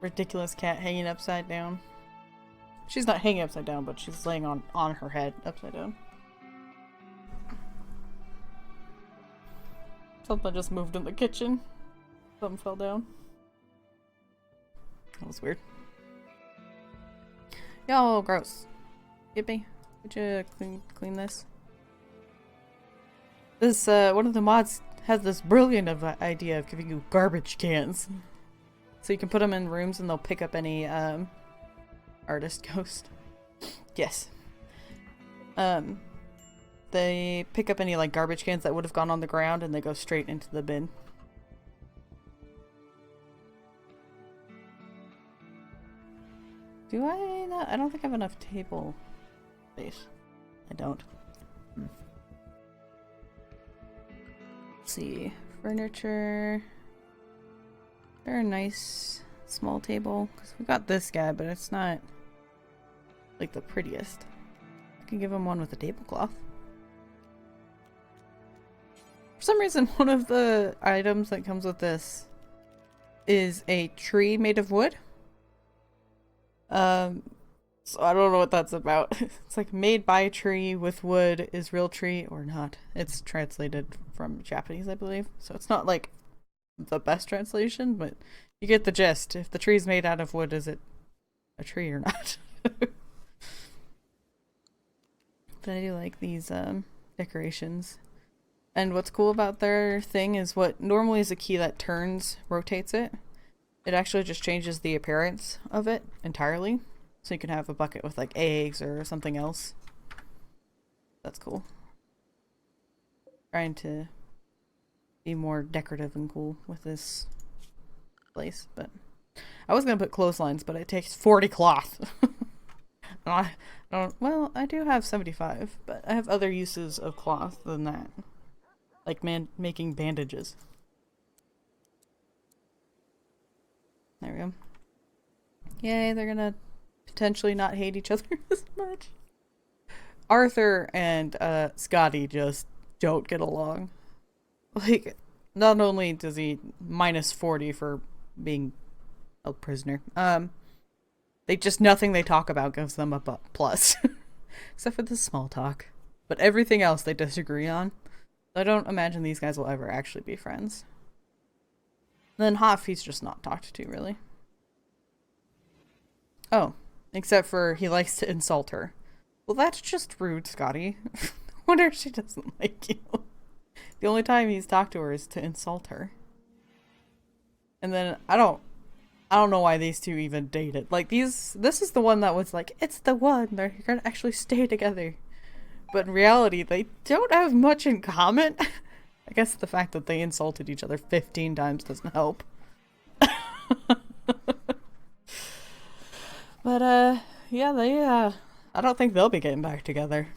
A: Ridiculous cat hanging upside down. She's not hanging upside down, but she's laying on her head upside down. Something just moved in the kitchen. Something fell down. That was weird. Yo, gross. Yippee. Could you clean this? This, one of the mods has this brilliant idea of giving you garbage cans. So you can put them in rooms and they'll pick up any, artist ghost. Yes. They pick up any, like, garbage cans that would have gone on the ground and they go straight into the bin. Do I not? I don't think I have enough table space. I don't. Let's see. Furniture. Very nice small table. Because we got this guy, but it's not like the prettiest. I can give him one with a tablecloth. For some reason, one of the items that comes with this is a tree made of wood. So I don't know what that's about. It's like made by tree with wood is real tree or not. It's translated from Japanese, I believe. So it's not like the best translation, but you get the gist. If the tree's made out of wood, is it a tree or not? But I do like these decorations. And what's cool about their thing is what normally is a key that turns, rotates it. It actually just changes the appearance of it entirely. So you can have a bucket with like eggs or something else. That's cool. Trying to be more decorative and cool with this place, but I was gonna put clotheslines, but it takes 40 cloth. I don't. Well, I do have 75, but I have other uses of cloth than that, like making bandages. There we go. Yay! They're gonna potentially not hate each other as much. Arthur and Scotty just don't get along. Like, not only does he minus 40 for being a prisoner, they just, nothing they talk about gives them a plus. Except for the small talk. But everything else they disagree on. I don't imagine these guys will ever actually be friends. And then Hoff, he's just not talked to, really. Oh, except for he likes to insult her. Well, that's just rude, Scotty. I wonder if she doesn't like you. The only time he's talked to her is to insult her. And then I don't know why these two even dated. Like this is the one that was like, it's the one, they're gonna actually stay together. But in reality, they don't have much in common. I guess the fact that they insulted each other 15 times doesn't help. But yeah, they I don't think they'll be getting back together.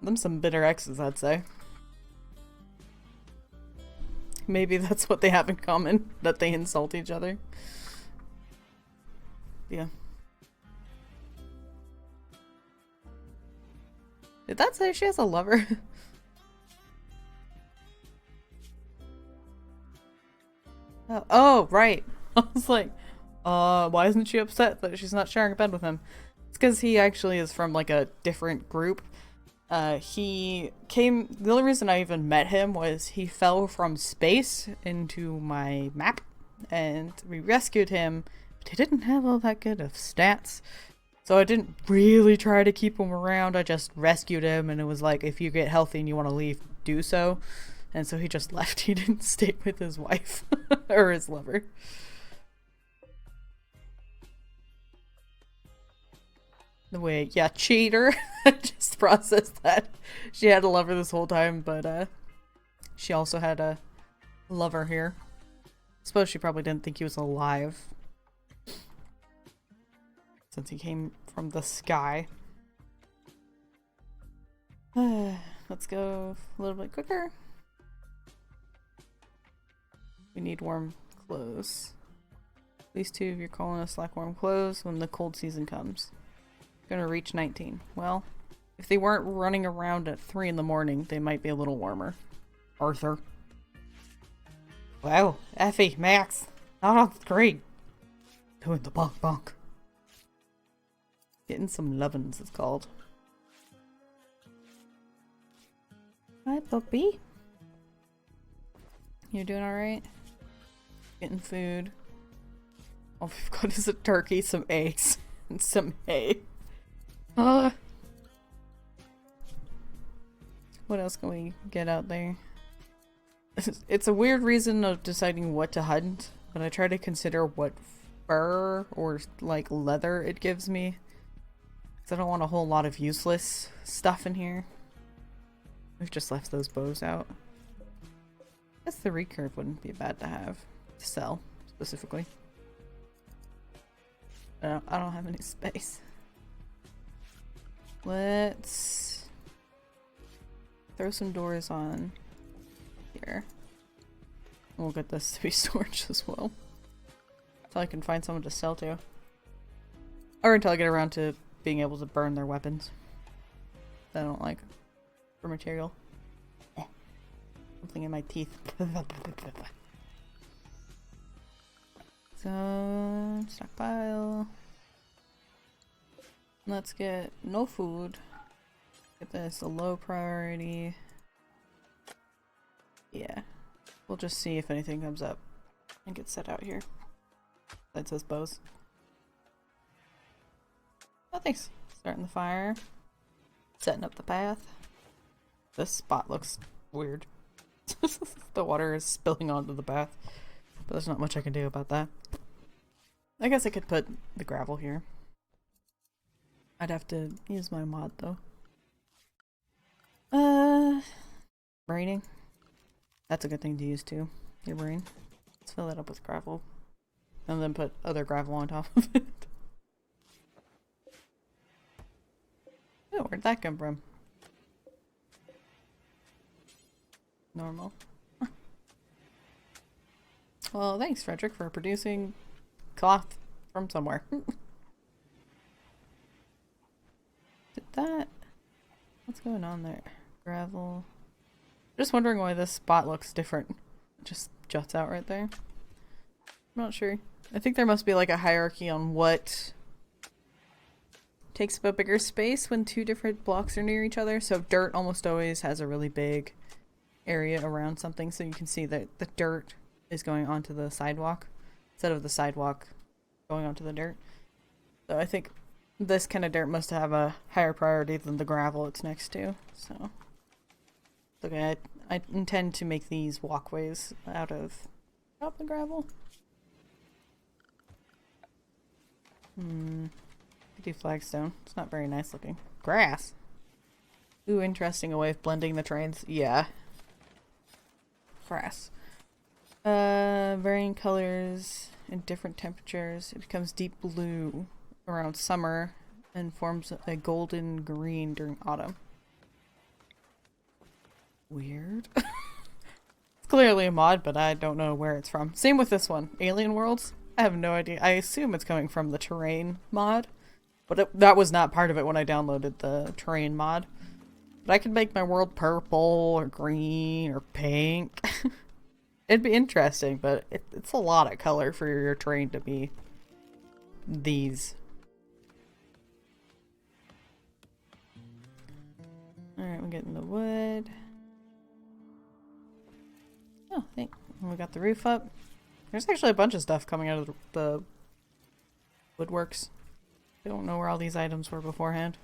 A: Them some bitter exes, I'd say. Maybe that's what they have in common, that they insult each other. Yeah. Did that say she has a lover? Oh, right. I was like, why isn't she upset that she's not sharing a bed with him? It's because he actually is from like a different group. The only reason I even met him was he fell from space into my map, and we rescued him, but he didn't have all that good of stats. So I didn't really try to keep him around, I just rescued him, and it was like, if you get healthy and you want to leave, do so. And so he just left. He didn't stay with his wife, or his lover. The way, yeah, cheater. I just processed that. She had a lover this whole time, but she also had a lover here. Suppose she probably didn't think he was alive, since he came from the sky. Let's go a little bit quicker. We need warm clothes. At least 2 of your colonists lack warm clothes when the cold season comes. Gonna reach 19. Well, if they weren't running around at 3 in the morning, they might be a little warmer. Arthur. Wow, Effie, Max, not on screen. Doing the bonk bonk. Getting some lovin's, it's called. Hi, puppy. You doing alright? Getting food. All we've got is a turkey, some eggs, and some hay. What else can we get out there? It's a weird reason of deciding what to hunt, but I try to consider what fur or like leather it gives me. Because I don't want a whole lot of useless stuff in here. We've just left those bows out. I guess the recurve wouldn't be bad to have. To sell, specifically. I don't have any space. Let's throw some doors on here. We'll get this to be storage as well. Until I can find someone to sell to. Or until I get around to being able to burn their weapons. That I don't like. For material. Something in my teeth. So, stockpile. Let's get no food. Get this a low priority. Yeah. We'll just see if anything comes up and get set out here. That says bows. Oh, thanks. Starting the fire. Setting up the path. This spot looks weird. The water is spilling onto the path. But there's not much I can do about that. I guess I could put the gravel here. I'd have to use my mod though. Braining. That's a good thing to use too. Your brain. Let's fill that up with gravel. And then put other gravel on top of it. Oh, where'd that come from? Normal. Well, thanks, Frederick, for producing cloth from somewhere. Did that... What's going on there? Gravel. Just wondering why this spot looks different. It just juts out right there. I'm not sure. I think there must be like a hierarchy on what takes up a bigger space when two different blocks are near each other. So dirt almost always has a really big area around something, so you can see that the dirt is going onto the sidewalk instead of the sidewalk going onto the dirt. So I think this kind of dirt must have a higher priority than the gravel it's next to. So okay, I intend to make these walkways out of the gravel. I do flagstone. It's not very nice looking. Grass. Ooh, interesting, a way of blending the terrains. Yeah. Grass. Varying colors and different temperatures. It becomes deep blue around summer and forms a golden green during autumn. Weird. It's clearly a mod, but I don't know where it's from. Same with this one. Alien Worlds? I have no idea. I assume it's coming from the terrain mod, but that was not part of it when I downloaded the terrain mod. But I could make my world purple or green or pink. It'd be interesting, but it's a lot of color for your terrain to be these. Alright, we're getting the wood. Oh, thanks. We got the roof up. There's actually a bunch of stuff coming out of the woodworks. I don't know where all these items were beforehand.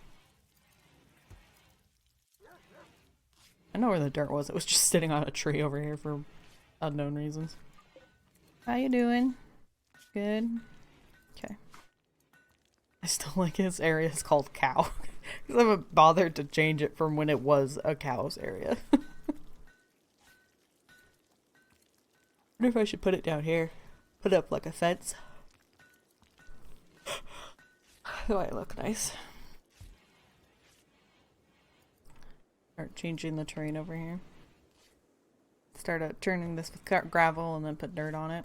A: I know where the dirt was. It was just sitting on a tree over here for unknown reasons. How you doing? Good? Okay. I still like his area is called cow. Because I haven't bothered to change it from when it was a cow's area. I wonder if I should put it down here. Put up like a fence. That might look nice. Start changing the terrain over here. Start turning this with gravel and then put dirt on it.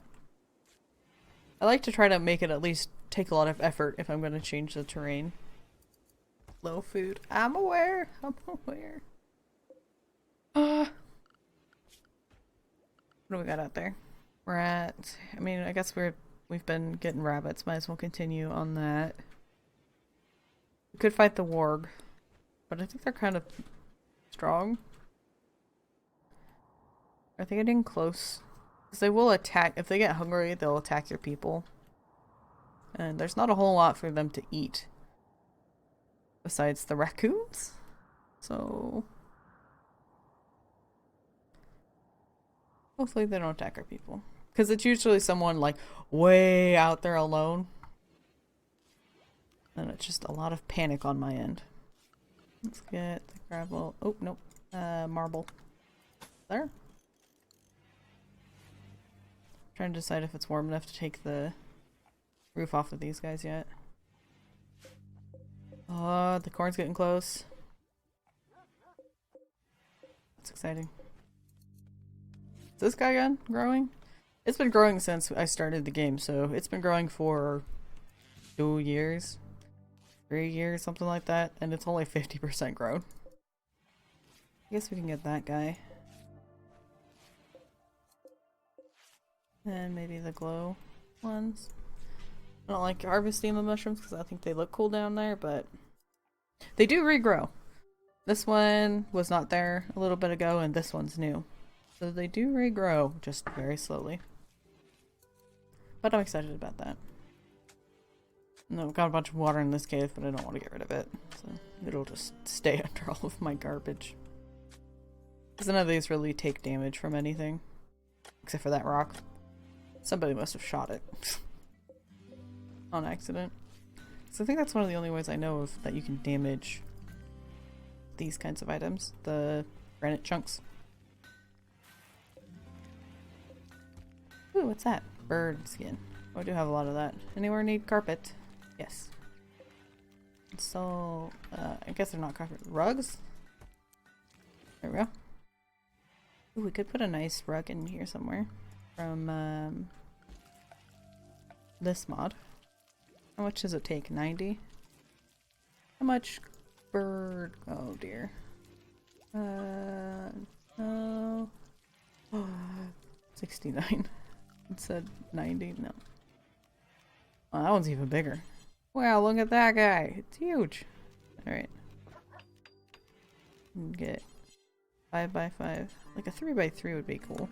A: I like to try to make it at least take a lot of effort if I'm going to change the terrain. Low food. I'm aware. I'm aware. What do we got out there? We're at... I mean, I guess we've been getting rabbits. Might as well continue on that. We could fight the warg, but I think they're kind of strong. Are they getting close 'Cause they will attack, if they get hungry, they'll attack your people. And there's not a whole lot for them to eat. Besides the raccoons. So hopefully they don't attack our people. Because it's usually someone like way out there alone. And it's just a lot of panic on my end. Let's get the gravel. Oh, nope. Marble. There. Trying to decide if it's warm enough to take the roof off of these guys yet. Oh, the corn's getting close. That's exciting. Is this guy again growing? It's been growing since I started the game, so it's been growing for 2 years, 3 years, something like that, and it's only 50% grown. I guess we can get that guy. And maybe the glow ones. I don't like harvesting the mushrooms because I think they look cool down there, but they do regrow. This one was not there a little bit ago, and this one's new. So they do regrow, just very slowly. But I'm excited about that. No, I've got a bunch of water in this cave, but I don't want to get rid of it. So it'll just stay under all of my garbage. Because none of these really take damage from anything. Except for that rock. Somebody must have shot it. On accident. So I think that's one of the only ways I know of that you can damage these kinds of items. The granite chunks. Ooh, what's that? Bird skin. Oh, I do have a lot of that. Anywhere need carpet? Yes. So, I guess they're not carpet. Rugs? There we go. Ooh, we could put a nice rug in here somewhere. From, this mod. How much does it take? 90? How much bird? Oh dear. No. 69. It said 90. No. Oh, that one's even bigger. Wow, look at that guy. It's huge. Alright. Get 5x5. Like a 3x3 would be cool.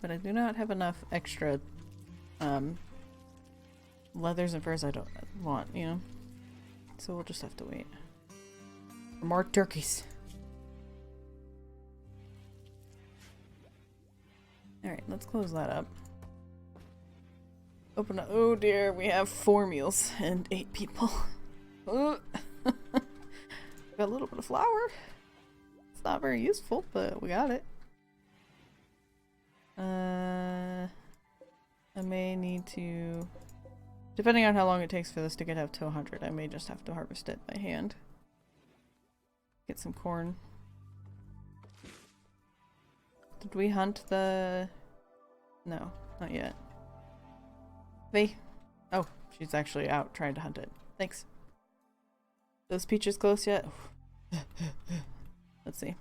A: But I do not have enough extra leathers and furs I don't want, you know? So we'll just have to wait. For more turkeys. Alright, let's close that up. Open up. Oh dear, we have 4 meals and 8 people. Got a little bit of flour. It's not very useful, but we got it. I may need to, depending on how long it takes for this to get up to 100, I may just have to harvest it by hand. Get some corn. Did we hunt the... No, not yet. V? Oh, she's actually out trying to hunt it. Thanks. Those peaches close yet? Let's see.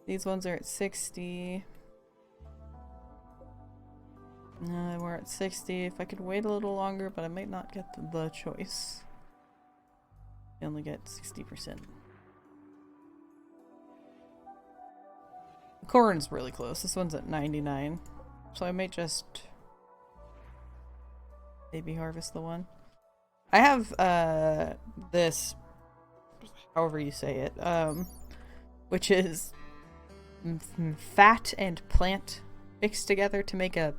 A: These ones are at 60. No, we're at 60. If I could wait a little longer, but I might not get the choice. I only get 60%. The corn's really close. This one's at 99. So I might just maybe harvest the one. I have this, however you say it, which is fat and plant mixed together to make a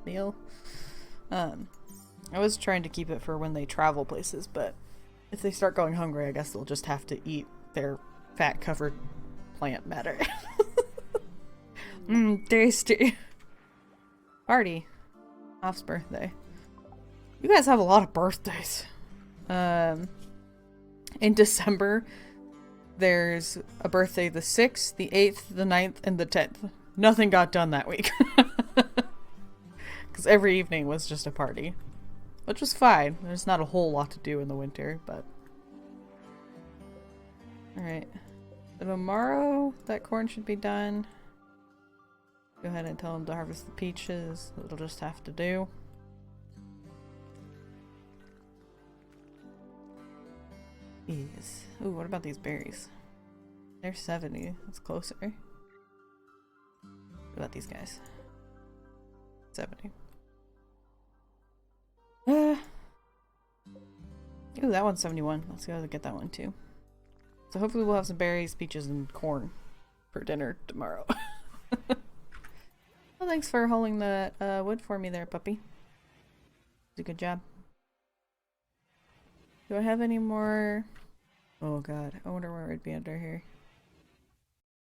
A: meal. I was trying to keep it for when they travel places, but if they start going hungry, I guess they'll just have to eat their fat-covered plant matter. Tasty. Party. Off's birthday. You guys have a lot of birthdays. In December, there's a birthday the 6th, the 8th, the 9th, and the 10th. Nothing got done that week. Because every evening was just a party. Which was fine. There's not a whole lot to do in the winter, but... Alright. So tomorrow, that corn should be done. Go ahead and tell them to harvest the peaches. It'll just have to do. Yes. Ooh, what about these berries? They're 70. That's closer. What about these guys? 70. Ooh, that one's 71. Let's go get that one too. So hopefully we'll have some berries, peaches, and corn for dinner tomorrow. Well, thanks for hauling the wood for me there, puppy. Did a good job. Do I have any more? Oh god, I wonder where it would be under here.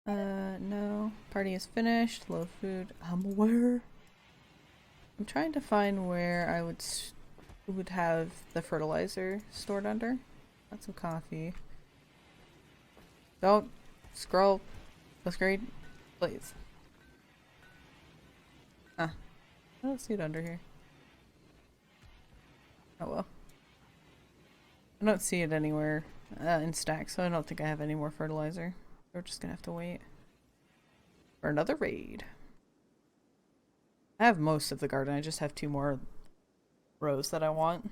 A: No. Party is finished. Low food. I'm aware. I'm trying to find where I would have the fertilizer stored under. Got some coffee. Don't scroll the screen, please. I don't see it under here. Oh well. I don't see it anywhere in stacks, so I don't think I have any more fertilizer. We're just gonna have to wait for another raid. I have most of the garden, I just have 2 more rows that I want.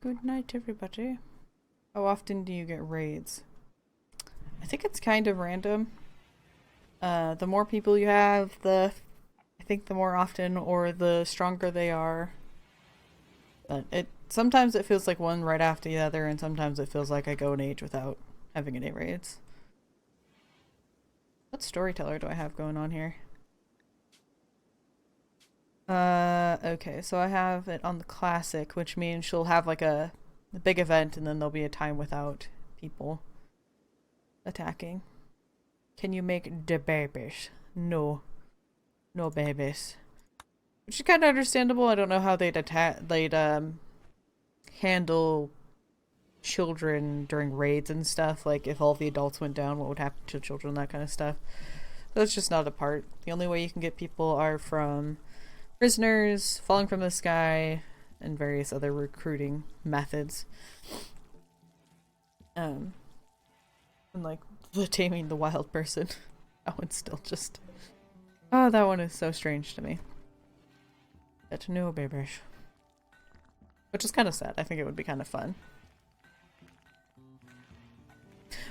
A: Good night, everybody. How often do you get raids? I think it's kind of random. The more people you have, I think the more often or the stronger they are. But sometimes it feels like one right after the other, and sometimes it feels like I go an age without having any raids. What storyteller do I have going on here? Okay, so I have it on the classic, which means she'll have like a big event and then there'll be a time without people attacking. Can you make the babies? No. No babies. Which is kind of understandable. I don't know how they'd handle children during raids and stuff. Like if all the adults went down, what would happen to children, that kind of stuff. So it's just not a part. The only way you can get people are from prisoners, falling from the sky, and various other recruiting methods. And like the taming the wild person. That one's still just... Oh, that one is so strange to me. But no babies. Which is kind of sad. I think it would be kind of fun.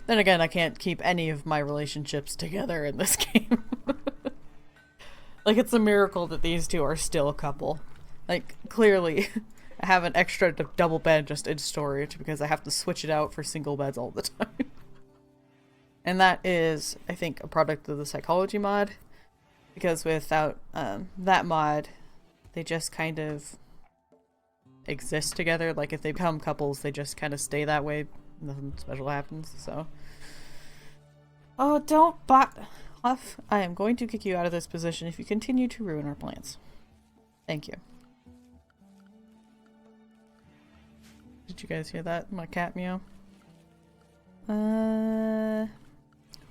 A: Then again, I can't keep any of my relationships together in this game. Like, it's a miracle that these two are still a couple. Like, clearly, I have an extra double bed just in storage because I have to switch it out for single beds all the time. And that is, I think, a product of the psychology mod. Because without that mod, they just kind of exist together. Like, if they become couples, they just kind of stay that way. Nothing special happens, so... Oh, don't bot off. I am going to kick you out of this position if you continue to ruin our plans. Thank you. Did you guys hear that? My cat meow?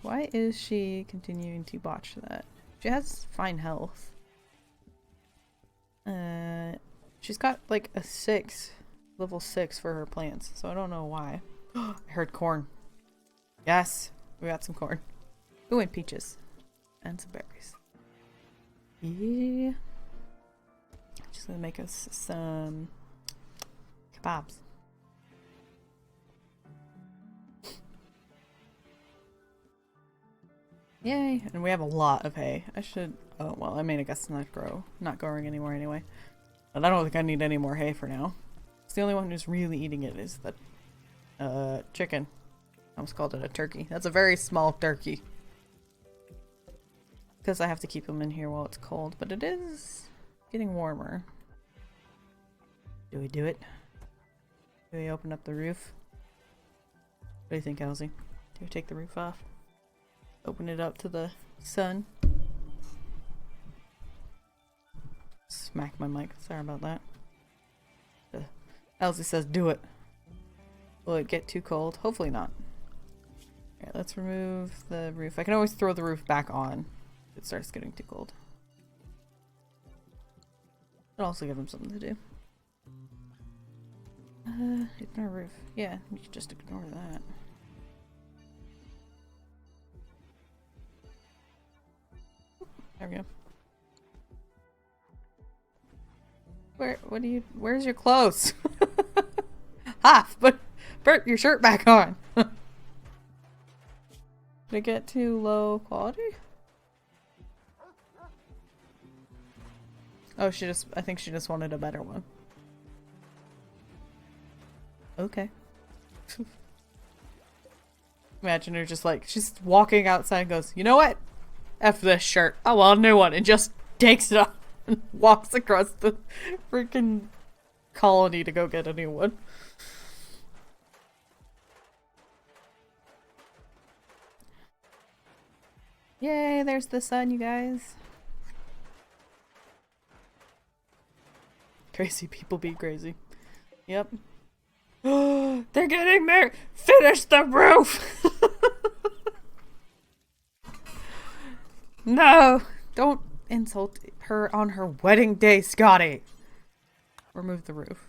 A: Why is she continuing to botch that? She has fine health. She's got like a 6, level 6 for her plants, so I don't know why. I heard corn. Yes, we got some corn. Ooh, and peaches. And some berries. Yeah. Just gonna make us some kebabs. Yay! And we have a lot of hay. I should... Oh, well, I mean, I guess it's not growing anymore anyway. But I don't think I need any more hay for now. It's the only one who's really eating it is the chicken. I almost called it a turkey. That's a very small turkey. Because I have to keep them in here while it's cold. But it is getting warmer. Do we do it? Do we open up the roof? What do you think, Elsie? Do we take the roof off? Open it up to the sun? Smack my mic. Sorry about that. Elsie says do it. Will it get too cold? Hopefully not. Alright, let's remove the roof. I can always throw the roof back on if it starts getting too cold. It'll also give them something to do. Ignore roof. Yeah, you can just ignore that. There we go. Where's your clothes? off. But put your shirt back on. Did it get too low quality? Oh, I think she just wanted a better one. Okay. Imagine her just like, she's walking outside and goes, you know what? F this shirt. I want a new one. And just takes it off and walks across the freaking colony to go get a new one. Yay, there's the sun, you guys. Crazy people be crazy. Yep. They're getting married! Finish the roof! No! Don't insult her on her wedding day, Scotty! Remove the roof.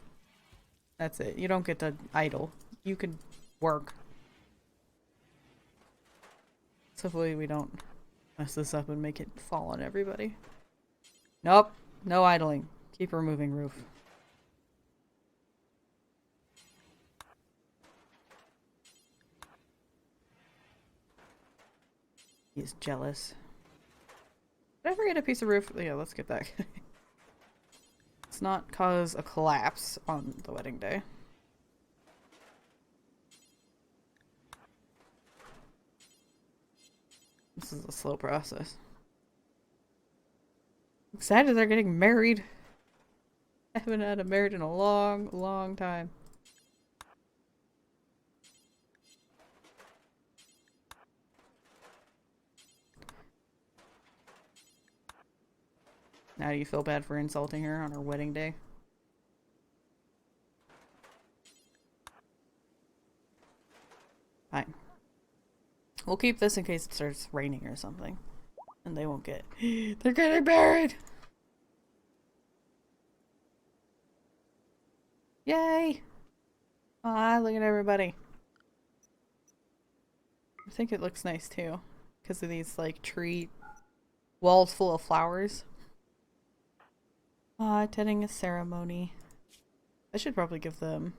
A: That's it. You don't get to idle. You can work. So hopefully we don't mess this up and make it fall on everybody. Nope. No idling. Keep removing roof. He's jealous. Did I forget a piece of roof? Yeah, let's get that. Let's not cause a collapse on the wedding day. This is a slow process. I'm excited they're getting married. I haven't had a marriage in a long, long time. Now do you feel bad for insulting her on her wedding day? Fine. We'll keep this in case it starts raining or something. And they won't get... They're getting married! Yay! Ah, look at everybody. I think it looks nice too. Because of these, like, tree walls full of flowers. Ah, attending a ceremony. I should probably give them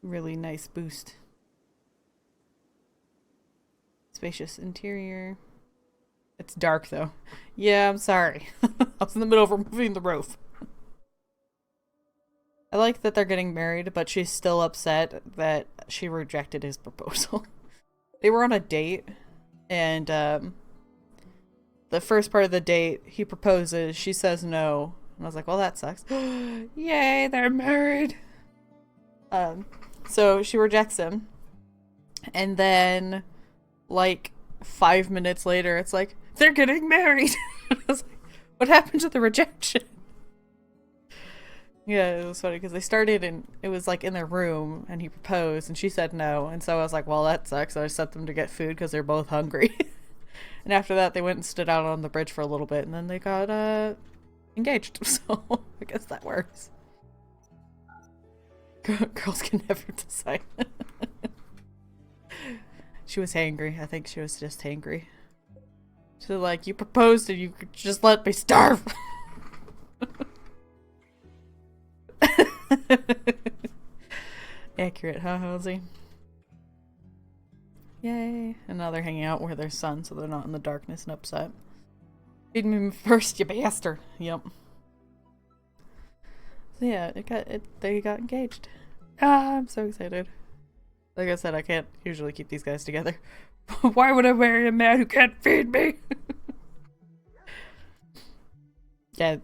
A: a really nice boost. Spacious interior. It's dark though. Yeah, I'm sorry. I was in the middle of removing the roof. I like that they're getting married, but she's still upset that she rejected his proposal. They were on a date, and the first part of the date, he proposes, she says no. And I was like, well, that sucks. Yay, they're married! So she rejects him. And then, like, 5 minutes later, it's like, they're getting married! I was like, what happened to the rejection? Yeah, it was funny because they started and it was like in their room and he proposed and she said no. And so I was like, well, that sucks. So I sent them to get food because they're both hungry. And after that, they went and stood out on the bridge for a little bit and then they got engaged. So I guess that works. Girls can never decide. She was hangry. I think she was just hangry. So like, you proposed and you could just let me starve. Accurate, huh, Halsey? Yay. And now they're hanging out where there's sun, so they're not in the darkness and upset. Feed me first, you bastard. Yep. So yeah, they got engaged. Ah, I'm so excited. Like I said, I can't usually keep these guys together. Why would I marry a man who can't feed me? Yeah,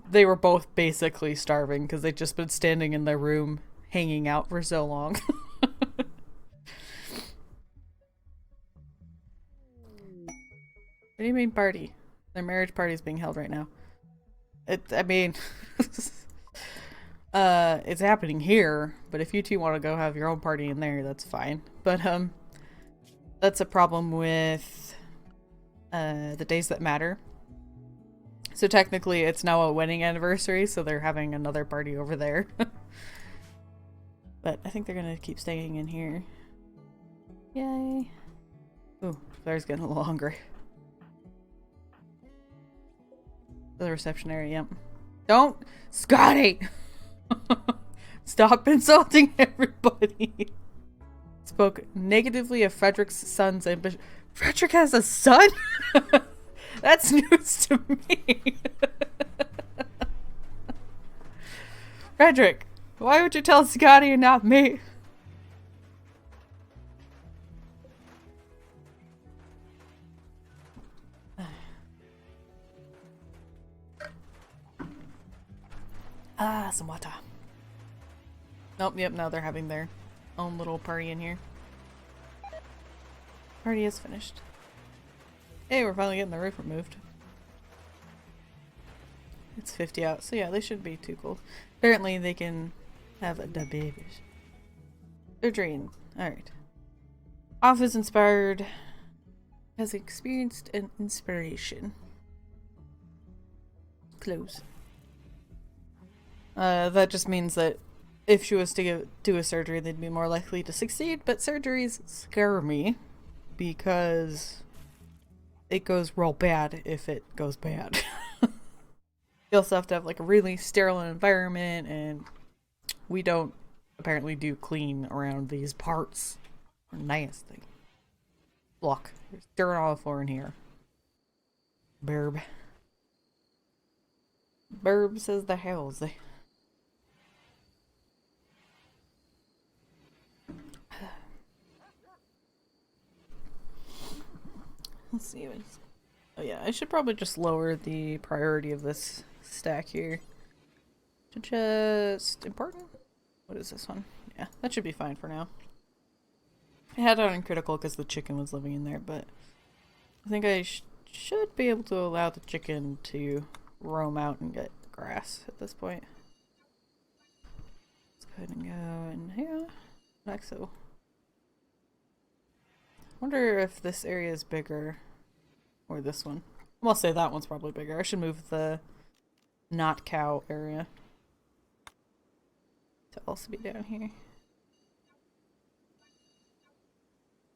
A: they were both basically starving because they'd just been standing in their room hanging out for so long. What do you mean party? Their marriage party is being held right now. I mean, it's happening here, but if you two want to go have your own party in there, that's fine. But, that's a problem with, the days that matter. So technically it's now a wedding anniversary, so they're having another party over there. But I think they're gonna keep staying in here. Yay. Ooh, Claire's getting a little hungry. The reception area, yep. Don't! Scotty! Stop insulting everybody. Spoke negatively of Frederick's son's ambition. Frederick has a son? That's news to me. Frederick, why would you tell Scotty and not me? Ah, some water. Nope, yep, now they're having their own little party in here. Party is finished. Hey, we're finally getting the roof removed. It's 50 out, so yeah, they shouldn't be too cold. Apparently they can have the babies. They're drained. Alright. Office inspired. Has experienced an inspiration. Close. That just means that if she was to do a surgery, they'd be more likely to succeed, but surgeries scare me because it goes real bad if it goes bad. You also have to have like a really sterile environment, and we don't apparently do clean around these parts. Nasty. Look, there's dirt on the floor in here. Burb. Burb says the hells. Let's see. Oh yeah, I should probably just lower the priority of this stack here to just important. What is this one? Yeah, that should be fine for now. I had it on critical because the chicken was living in there, but I think I should be able to allow the chicken to roam out and get grass at this point. Let's go ahead and go in here. Like so. Wonder if this area is bigger or this one. I'll say that one's probably bigger. I should move the not cow area to also be down here.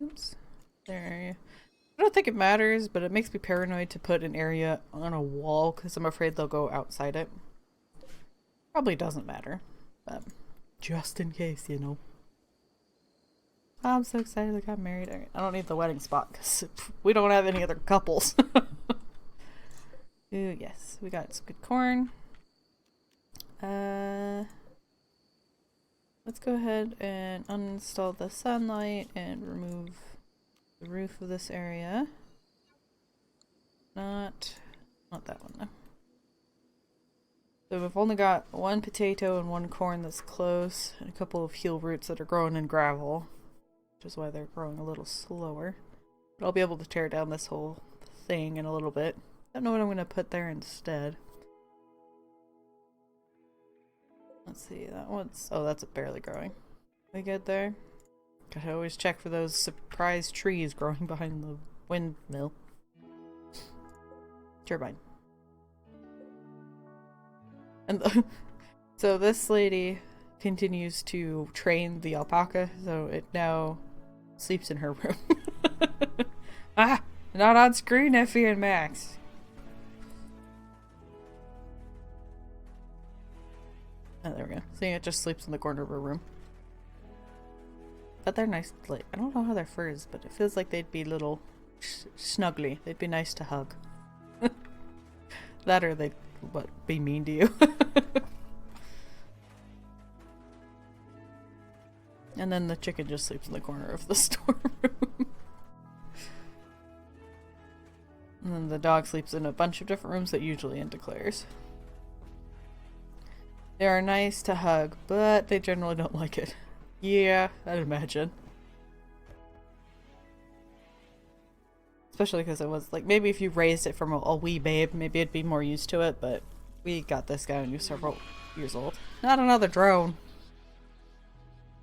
A: Oops. There. I don't think it matters, but it makes me paranoid to put an area on a wall because I'm afraid they'll go outside it. Probably doesn't matter, but just in case, you know. I'm so excited I got married. I don't need the wedding spot because we don't have any other couples. Ooh, yes, we got some good corn. Let's go ahead and uninstall the sunlight and remove the roof of this area. Not that one though. So we've only got one potato and one corn that's close, and a couple of heel roots that are growing in gravel, which is why they're growing a little slower. But I'll be able to tear down this whole thing in a little bit. Don't know what I'm going to put there instead. Let's see, that one's... oh, that's barely growing. We good there? Gotta always check for those surprise trees growing behind the windmill. Turbine. And so this lady continues to train the alpaca, so it now sleeps in her room. Ah! Not on screen, Effie and Max. Oh, there we go. See, it just sleeps in the corner of her room. But they're nice. Like, I don't know how their fur is, but it feels like they'd be little snuggly. They'd be nice to hug. That or they'd be mean to you. And then the chicken just sleeps in the corner of the storeroom. And then the dog sleeps in a bunch of different rooms that usually into Claire's. They are nice to hug, but they generally don't like it. Yeah, I'd imagine. Especially because it was like, maybe if you raised it from a wee babe, maybe it'd be more used to it, but we got this guy when he was several years old. Not another drone.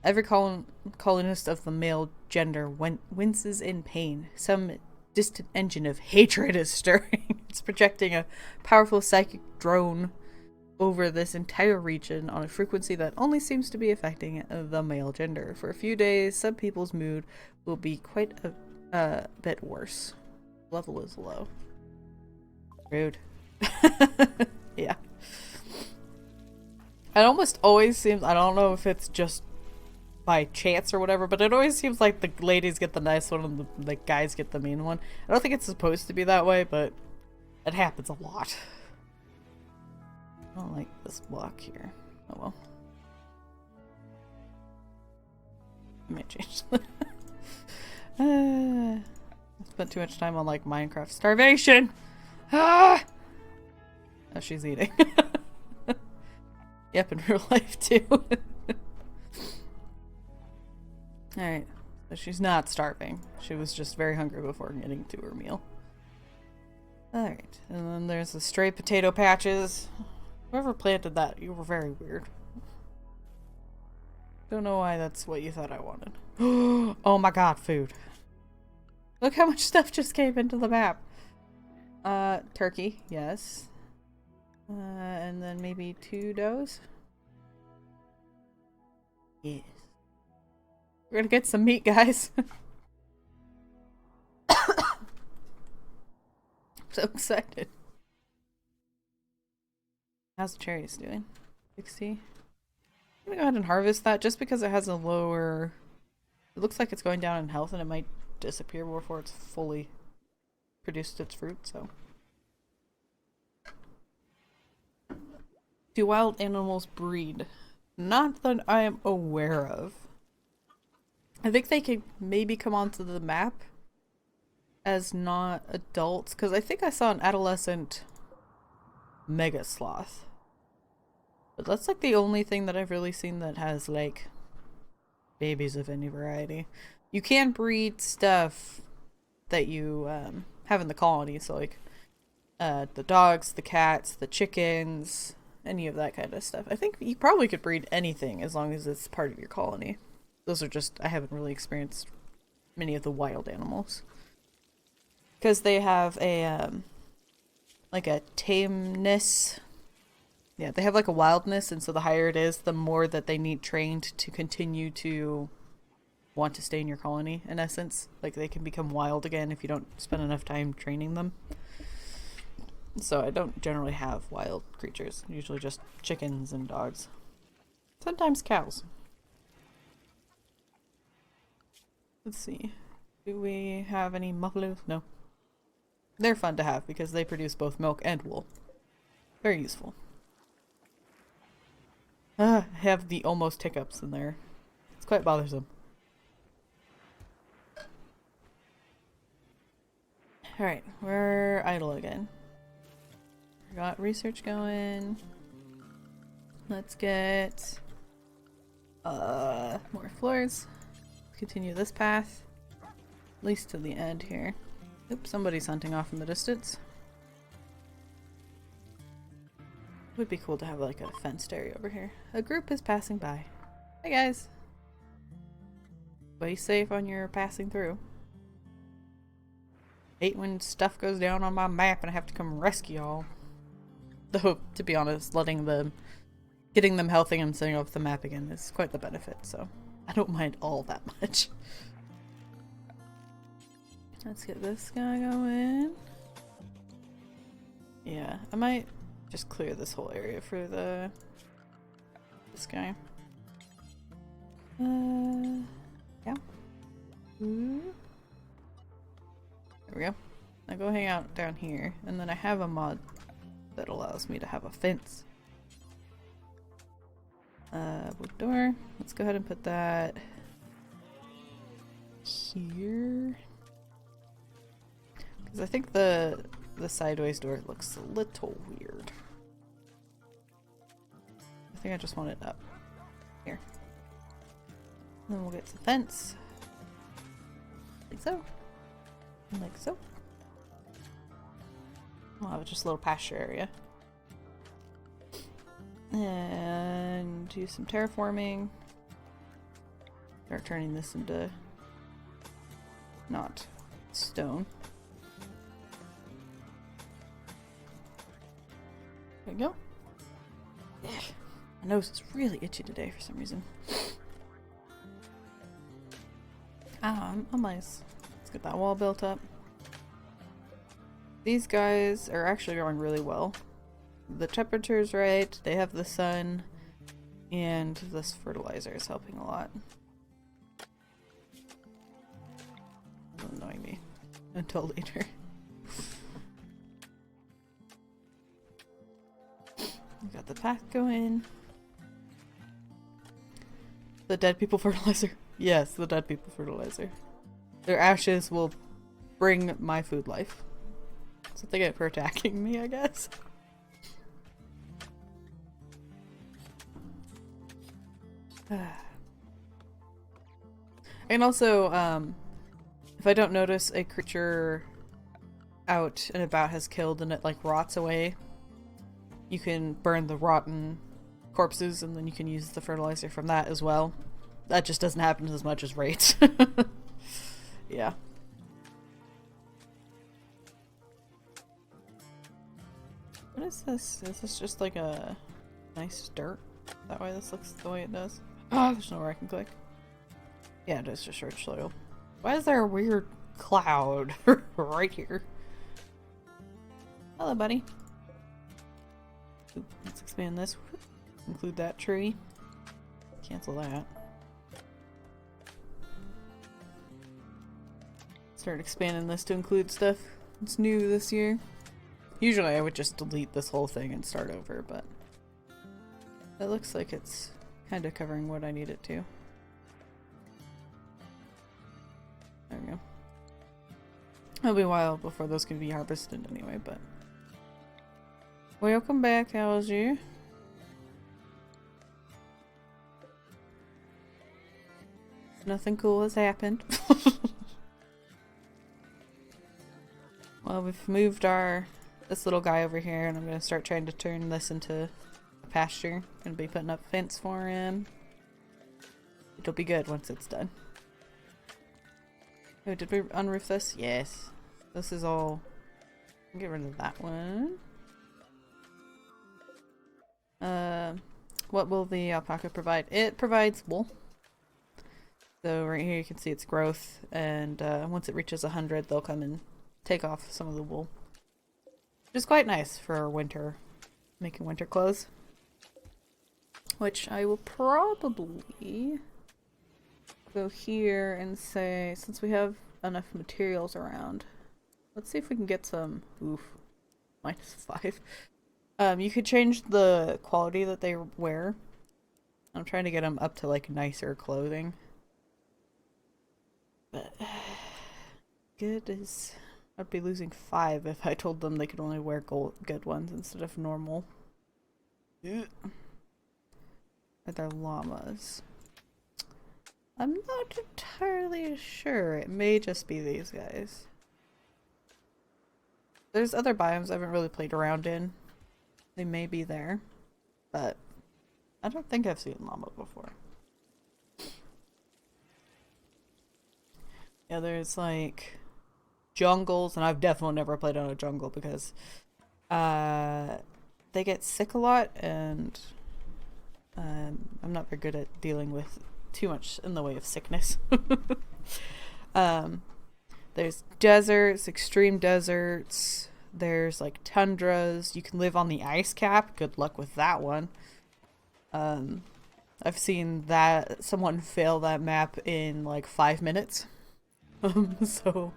A: Every colonist of the male gender winces in pain. Some distant engine of hatred is stirring. It's projecting a powerful psychic drone over this entire region on a frequency that only seems to be affecting the male gender. For a few days, some people's mood will be quite a bit worse. Level is low. Rude. Yeah. It almost always seems, I don't know if it's just by chance or whatever, but it always seems like the ladies get the nice one and the guys get the mean one. I don't think it's supposed to be that way, but it happens a lot. I don't like this block here. Oh well. I may change that. I spent too much time on like Minecraft starvation. Ah! Oh, she's eating. Yep, in real life too. Alright, so she's not starving. She was just very hungry before getting to her meal. Alright, and then there's the stray potato patches. Whoever planted that, you were very weird. Don't know why that's what you thought I wanted. Oh my god, food. Look how much stuff just came into the map. Turkey, yes. And then maybe 2 does. Yes. We're gonna get some meat, guys. So excited. How's the cherries doing? 60. I'm gonna go ahead and harvest that just because it has a lower... It looks like it's going down in health and it might disappear before it's fully produced its fruit, so... Do wild animals breed? Not that I am aware of. I think they could maybe come onto the map as not adults, because I think I saw an adolescent mega sloth. But that's like the only thing that I've really seen that has like babies of any variety. You can breed stuff that you have in the colony, so like the dogs, the cats, the chickens, any of that kind of stuff. I think you probably could breed anything as long as it's part of your colony. Those are just, I haven't really experienced many of the wild animals. Because they have a, like a tameness. Yeah, they have like a wildness, and so the higher it is, the more that they need trained to continue to want to stay in your colony, in essence. Like, they can become wild again if you don't spend enough time training them. So I don't generally have wild creatures. Usually just chickens and dogs. Sometimes cows. Let's see. Do we have any muffaloos? No. They're fun to have because they produce both milk and wool. Very useful. I have the almost hiccups in there. It's quite bothersome. Alright, we're idle again. Got research going. Let's get more floors. Continue this path. At least to the end here. Oops, somebody's hunting off in the distance. Would be cool to have like a fenced area over here. A group is passing by. Hey guys. Stay safe on your passing through. Hate when stuff goes down on my map and I have to come rescue y'all. Though, to be honest, getting them healthy and setting off the map again is quite the benefit, so I don't mind all that much. Let's get this guy going. Yeah, I might just clear this whole area for this guy. Yeah. There we go. Now go hang out down here, and then I have a mod that allows me to have a fence. Wood door. Let's go ahead and put that here. Because I think the sideways door looks a little weird. I think I just want it up here. And then we'll get some fence. Like so. And like so. We'll have just a little pasture area. And do some terraforming. Start turning this into not stone. There we go. Yeah. My nose is really itchy today for some reason. I'm nice. Let's get that wall built up. These guys are actually going really well. The temperature's right, they have the sun, And this fertilizer is helping a lot. It's annoying me until later. We got the path going. The dead people fertilizer. Yes, the dead people fertilizer. Their ashes will bring my food life. That's what they get for attacking me, I guess. And also, if I don't notice a creature out and about has killed and it like rots away, you can burn the rotten corpses and then you can use the fertilizer from that as well. That just doesn't happen as much as raids. Yeah. What is this? Is this just like a nice dirt? That way this looks the way it does? Oh, there's nowhere I can click. Yeah, it is just rich soil. Why is there a weird cloud right here? Hello, buddy. Oop, let's expand this. Include that tree. Cancel that. Start expanding this to include stuff that's new this year. Usually I would just delete this whole thing and start over, but it looks like it's kind of covering what I need it to. There we go. It'll be a while before those can be harvested anyway, but... Welcome back, how's you? Nothing cool has happened. Well, we've moved this little guy over here, and I'm gonna start trying to turn this into a pasture. Gonna be putting up a fence for him. It'll be good once it's done. Oh, did we unroof this? Yes. This is all... Get rid of that one. What will the alpaca provide? It provides wool. So right here you can see its growth, and once it reaches 100, they'll come and take off some of the wool. Which is quite nice for winter, making winter clothes. Which I will probably go here and say, since we have enough materials around, let's see if we can get some, oof, -5. You could change the quality that they wear. I'm trying to get them up to like nicer clothing. But good is, I'd be losing 5 if I told them they could only wear good ones instead of normal. Are there llamas? I'm not entirely sure. It may just be these guys. There's other biomes I haven't really played around in. They may be there, but I don't think I've seen llama before. Yeah, there's like jungles, and I've definitely never played on a jungle because they get sick a lot, and I'm not very good at dealing with too much in the way of sickness. There's deserts, extreme deserts. There's like tundras. You can live on the ice cap. Good luck with that one. I've seen that someone fail that map in like 5 minutes. So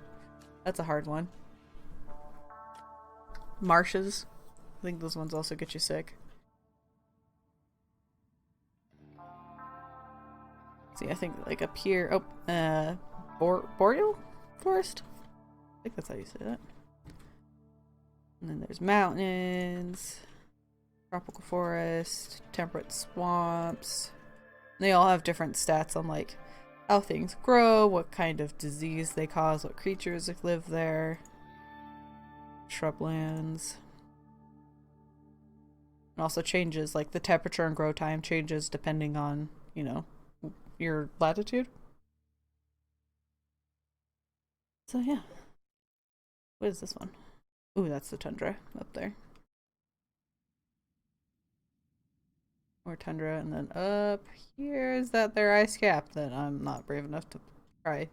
A: that's a hard one. Marshes. I think those ones also get you sick. See, I think like up here, boreal forest? I think that's how you say that. And then there's mountains, tropical forest, temperate swamps. They all have different stats on like how things grow, what kind of disease they cause, what creatures live there. Shrublands. It also changes, like the temperature and grow time changes depending on, you know, your latitude. So yeah. What is this one? Ooh, that's the tundra up there. More tundra, and then up here is that their ice cap that I'm not brave enough to try.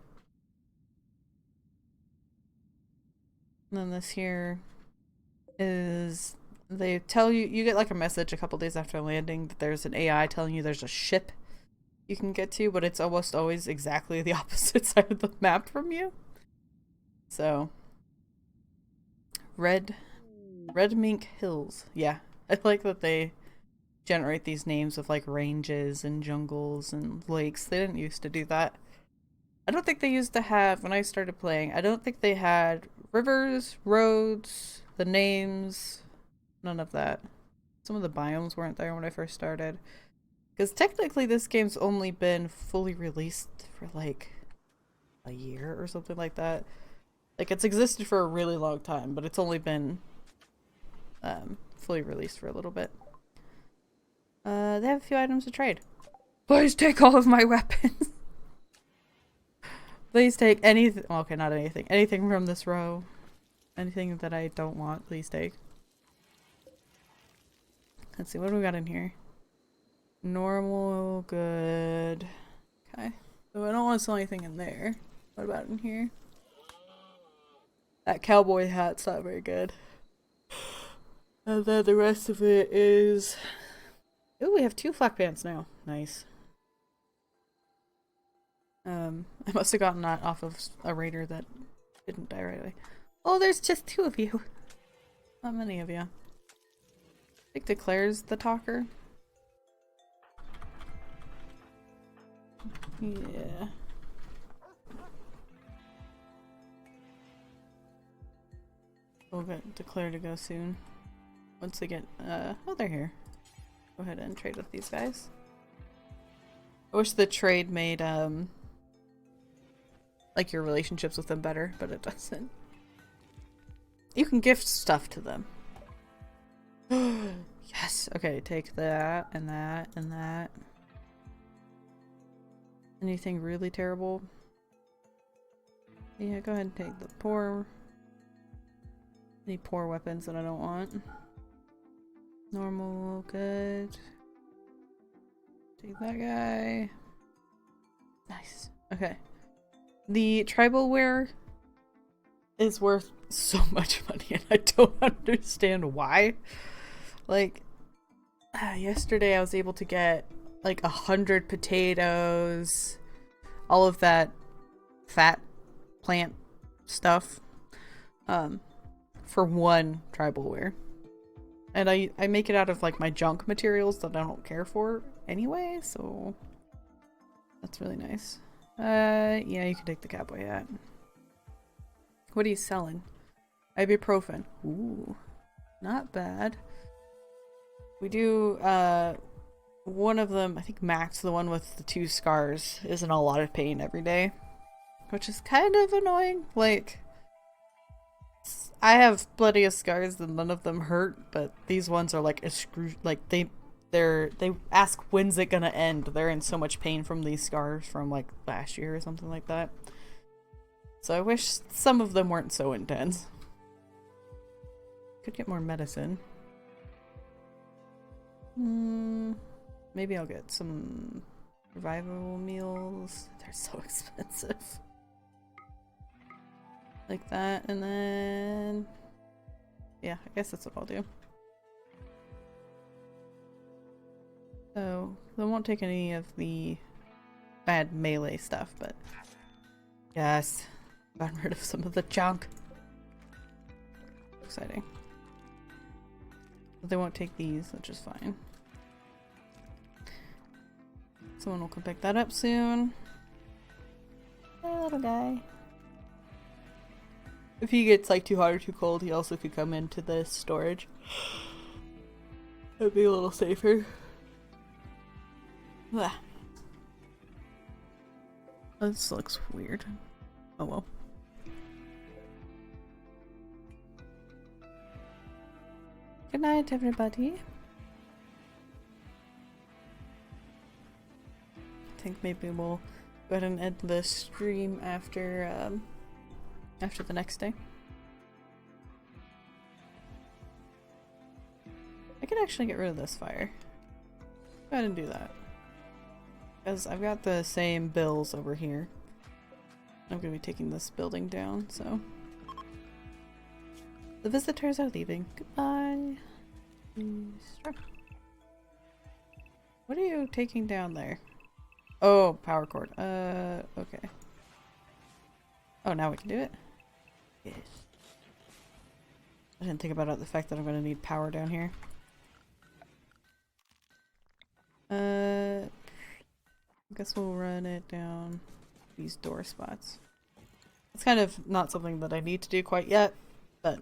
A: And then this here is they tell you, you get like a message a couple days after landing that there's an AI telling you there's a ship you can get to, but it's almost always exactly the opposite side of the map from you. So, Red Mink Hills. Yeah, I like that they generate these names of like ranges and jungles and lakes. They didn't used to do that. I don't think they used to have, when I started playing, I don't think they had rivers, roads, the names, none of that. Some of the biomes weren't there when I first started. Because technically this game's only been fully released for like a year or something like that. Like it's existed for a really long time, but it's only been fully released for a little bit. They have a few items to trade. Please take all of my weapons. Please take anything. Well, okay, not anything. Anything from this row. Anything that I don't want, please take. Let's see, what do we got in here? Normal, good. Okay. So I don't want to sell anything in there. What about in here? That cowboy hat's not very good. And then the rest of it is... Ooh, we have 2 flak pants now. Nice. I must have gotten that off of a raider that didn't die right away. Oh, there's just 2 of you. Not many of you. I think Declare's the talker. Yeah. We'll get Declare to go soon. Once they get, oh, they're here. Go ahead and trade with these guys. I wish the trade made, like your relationships with them better, but it doesn't. You can gift stuff to them. Yes! Okay, take that, and that, and that. Anything really terrible? Yeah, go ahead and take the poor... Any poor weapons that I don't want. Normal, good. Take that guy. Nice. Okay. The tribal wear is worth so much money and I don't understand why. Like, yesterday I was able to get like 100 potatoes, all of that fat plant stuff, for 1 tribal wear. And I make it out of like my junk materials that I don't care for anyway, so that's really nice. Yeah, you can take the cowboy hat. What are you selling? Ibuprofen. Ooh, not bad. We do, one of them, I think Max, the one with the 2 scars, is in a lot of pain every day, which is kind of annoying. Like, I have plenty of scars and none of them hurt, but these ones are like they ask when's it gonna end. They're in so much pain from these scars from like last year or something like that. So I wish some of them weren't so intense. Could get more medicine. Maybe I'll get some revival meals. They're so expensive. Like that, and then... Yeah, I guess that's what I'll do. So, I won't take any of the bad melee stuff, but... Yes, gotten rid of some of the junk. Exciting. But they won't take these, which is fine. Someone will come pick that up soon. Hey, little guy. If he gets like too hot or too cold, he also could come into this storage. That'd be a little safer. Blah. This looks weird. Oh well. Good night, everybody. I think maybe we'll go ahead and end the stream after the next day. I could actually get rid of this fire. Go ahead and do that. Because I've got the same bills over here. I'm going to be taking this building down, so... The visitors are leaving. Goodbye. What are you taking down there? Oh, power cord. Okay. Oh, now we can do it? Yes. I didn't think about the fact that I'm gonna need power down here. I guess we'll run it down these door spots. It's kind of not something that I need to do quite yet, but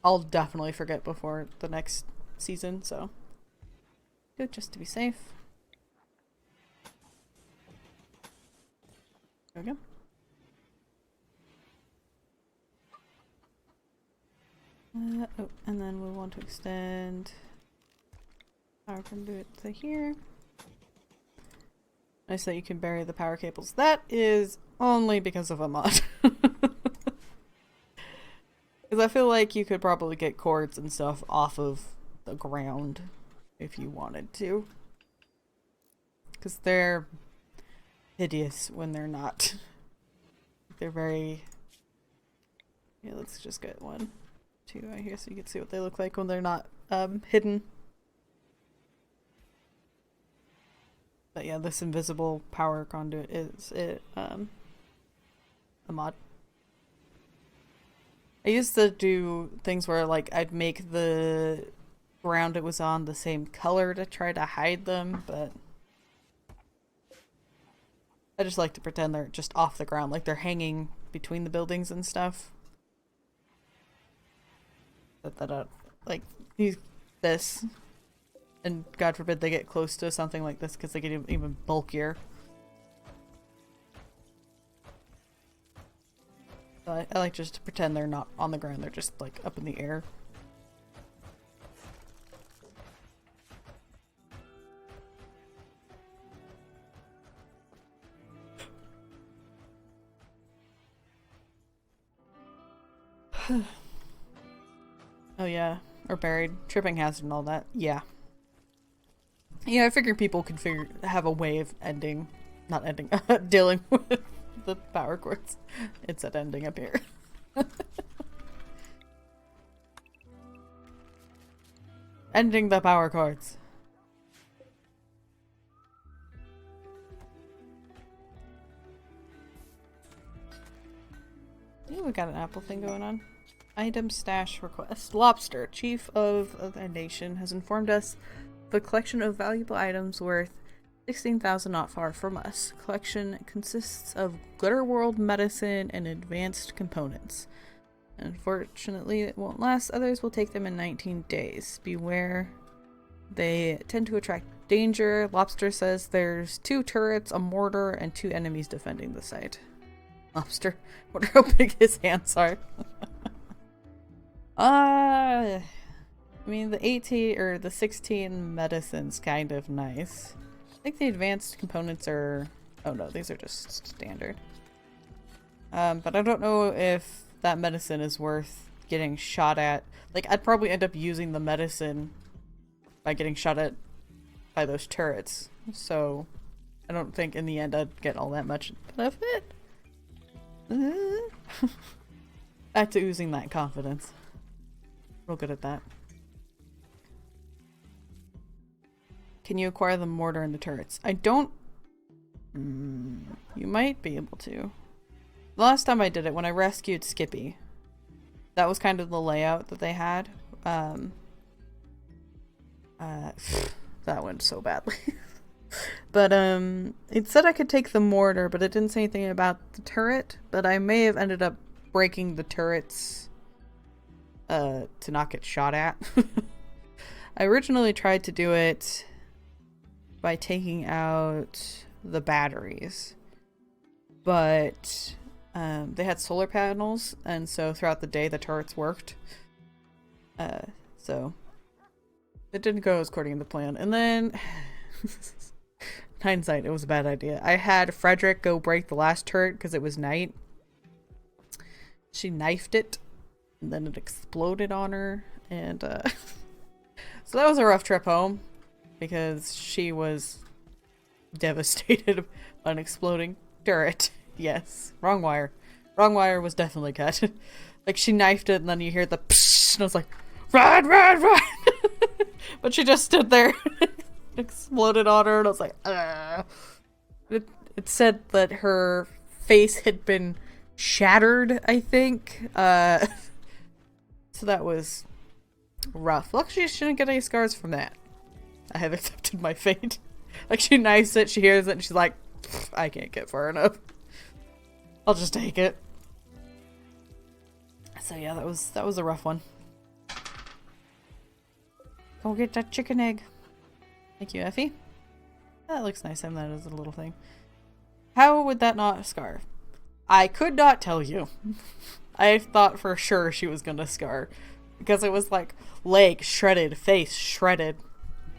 A: I'll definitely forget before the next season, so do it just to be safe. There we go. Oh, and then we want to extend power conduit to here. Nice that you can bury the power cables. That is only because of a mod. Because I feel like you could probably get cords and stuff off of the ground if you wanted to. Because they're hideous when they're not. They're very... Yeah, let's just get 1, 2 right here so you can see what they look like when they're not hidden. But yeah, this invisible power conduit is a mod. I used to do things where like I'd make the ground it was on the same color to try to hide them, but I just like to pretend they're just off the ground, like they're hanging between the buildings and stuff. Set that up. Like, use this. And God forbid they get close to something like this because they get even bulkier. So I like just to pretend they're not on the ground, they're just like up in the air. Oh yeah, or buried, tripping hazard and all that. Yeah. Yeah, I figured people could have a way of dealing with the power cords. It's at ending up here. Ending the power cords. Yeah, we got an apple thing going on. Item stash request. Lobster, chief of the nation, has informed us of a collection of valuable items worth 16,000 not far from us. Collection consists of RimWorld medicine and advanced components. Unfortunately, it won't last. Others will take them in 19 days. Beware. They tend to attract danger. Lobster says there's 2 turrets, a mortar, and 2 enemies defending the site. Lobster. Wonder how big his hands are. I mean, the 18 or the 16 medicine's kind of nice. I think the advanced components are... Oh no, these are just standard. But I don't know if that medicine is worth getting shot at. Like, I'd probably end up using the medicine by getting shot at by those turrets. So, I don't think in the end I'd get all that much benefit. Back to oozing that confidence. Real good at that. Can you acquire the mortar and the turrets? I don't... you might be able to. The last time I did it, when I rescued Skippy, that was kind of the layout that they had. That went so badly. But it said I could take the mortar, but it didn't say anything about the turret. But I may have ended up breaking the turrets to not get shot at. I originally tried to do it by taking out the batteries, but they had solar panels, and so throughout the day the turrets worked. So it didn't go according to plan. And then hindsight, it was a bad idea. I had Frederick go break the last turret because it was night. She knifed it, and then it exploded on her, and so that was a rough trip home because she was devastated by an exploding turret. Yes, wrong wire. Wrong wire was definitely cut. Like, she knifed it, and then you hear the psh, and I was like, run, run, run! But she just stood there. Exploded on her, and I was like, ugh. It said that her face had been shattered, I think. So that was rough. Luckily, she didn't get any scars from that. I have accepted my fate. Like, she knifes it, she hears it, and she's like, I can't get far enough. I'll just take it. So yeah, that was a rough one. Go get that chicken egg. Thank you, Effie. That looks nice having that as a little thing. How would that not scar? I could not tell you. I thought for sure she was gonna scar. Because it was like, leg shredded, face shredded,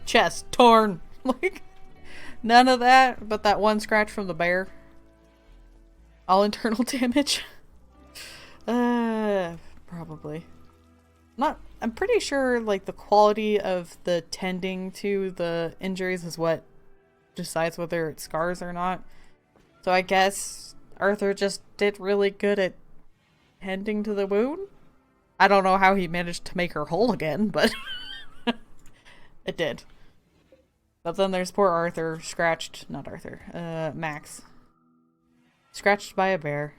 A: chest torn. Like, none of that, but that one scratch from the bear. All internal damage. Probably. I'm pretty sure, like, the quality of the tending to the injuries is what decides whether it scars or not. So I guess Arthur just did really good at tending to the wound. I don't know how he managed to make her whole again, but it did. But then there's poor Arthur, Max. Scratched by a bear.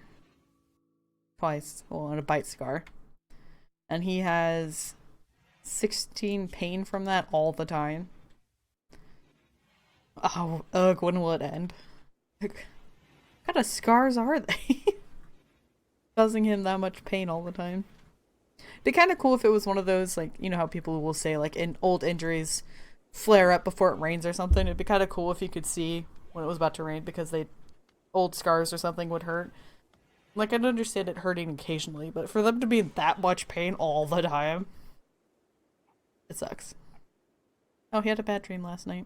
A: Twice. Well, and a bite scar. And he has 16 pain from that all the time. Oh, ugh, when will it end? What kind of scars are they? Causing him that much pain all the time. It'd be kind of cool if it was one of those, like, you know how people will say, like, in old injuries flare up before it rains or something. It'd be kind of cool if you could see when it was about to rain because old scars or something would hurt. Like, I'd understand it hurting occasionally, but for them to be in that much pain all the time, it sucks. Oh, he had a bad dream last night.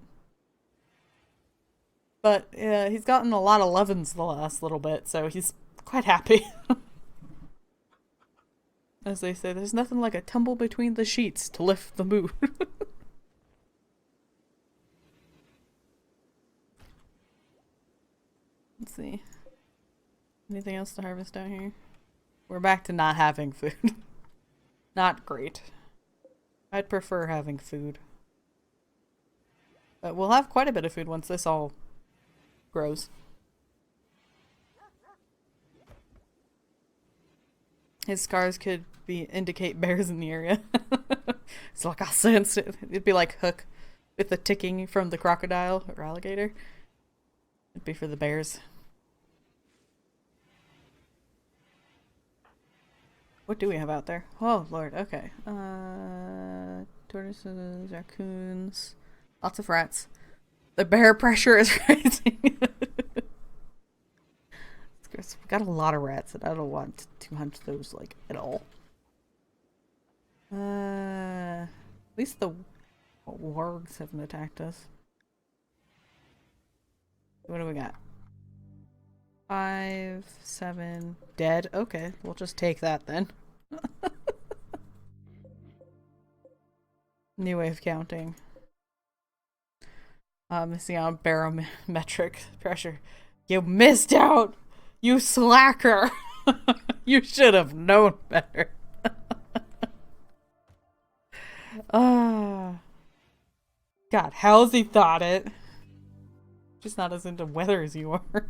A: But he's gotten a lot of 11s the last little bit, so he's quite happy. As they say, there's nothing like a tumble between the sheets to lift the mood. Let's see. Anything else to harvest out here? We're back to not having food. Not great. I'd prefer having food. But we'll have quite a bit of food once this all grows. His scars could indicate bears in the area. It's like, I'll sense it. It'd be like Hook with the ticking from the crocodile or alligator. It'd be for the bears. What do we have out there? Oh, Lord. Okay. Tortoises, raccoons. Lots of rats. The bear pressure is rising. We got a lot of rats, and I don't want to hunt those, like, at all. At least the wargs haven't attacked us. What do we got? 5, 7, dead. Okay, we'll just take that then. New way of counting. Missing out on barometric pressure. You missed out! You slacker! You should have known better. God, how's he thought it? Just not as into weather as you are.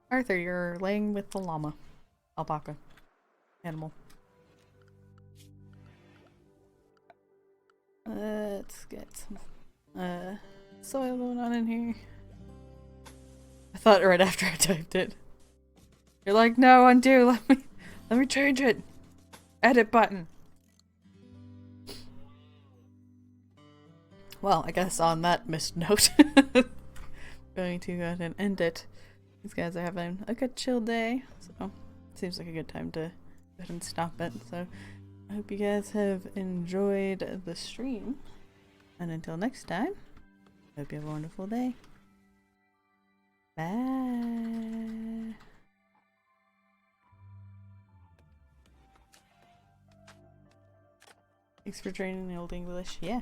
A: Arthur, you're laying with the llama. Alpaca. Animal. Let's get some soil going on in here. I thought right after I typed it. You're like, no, undo, let me change it. Edit button. Well, I guess on that missed note, going to go ahead and end it. These guys are having a good chill day, so seems like a good time to go ahead and stop it. So I hope you guys have enjoyed the stream, and until next time, I hope you have a wonderful day. Bye. Thanks for training Old English. Yeah.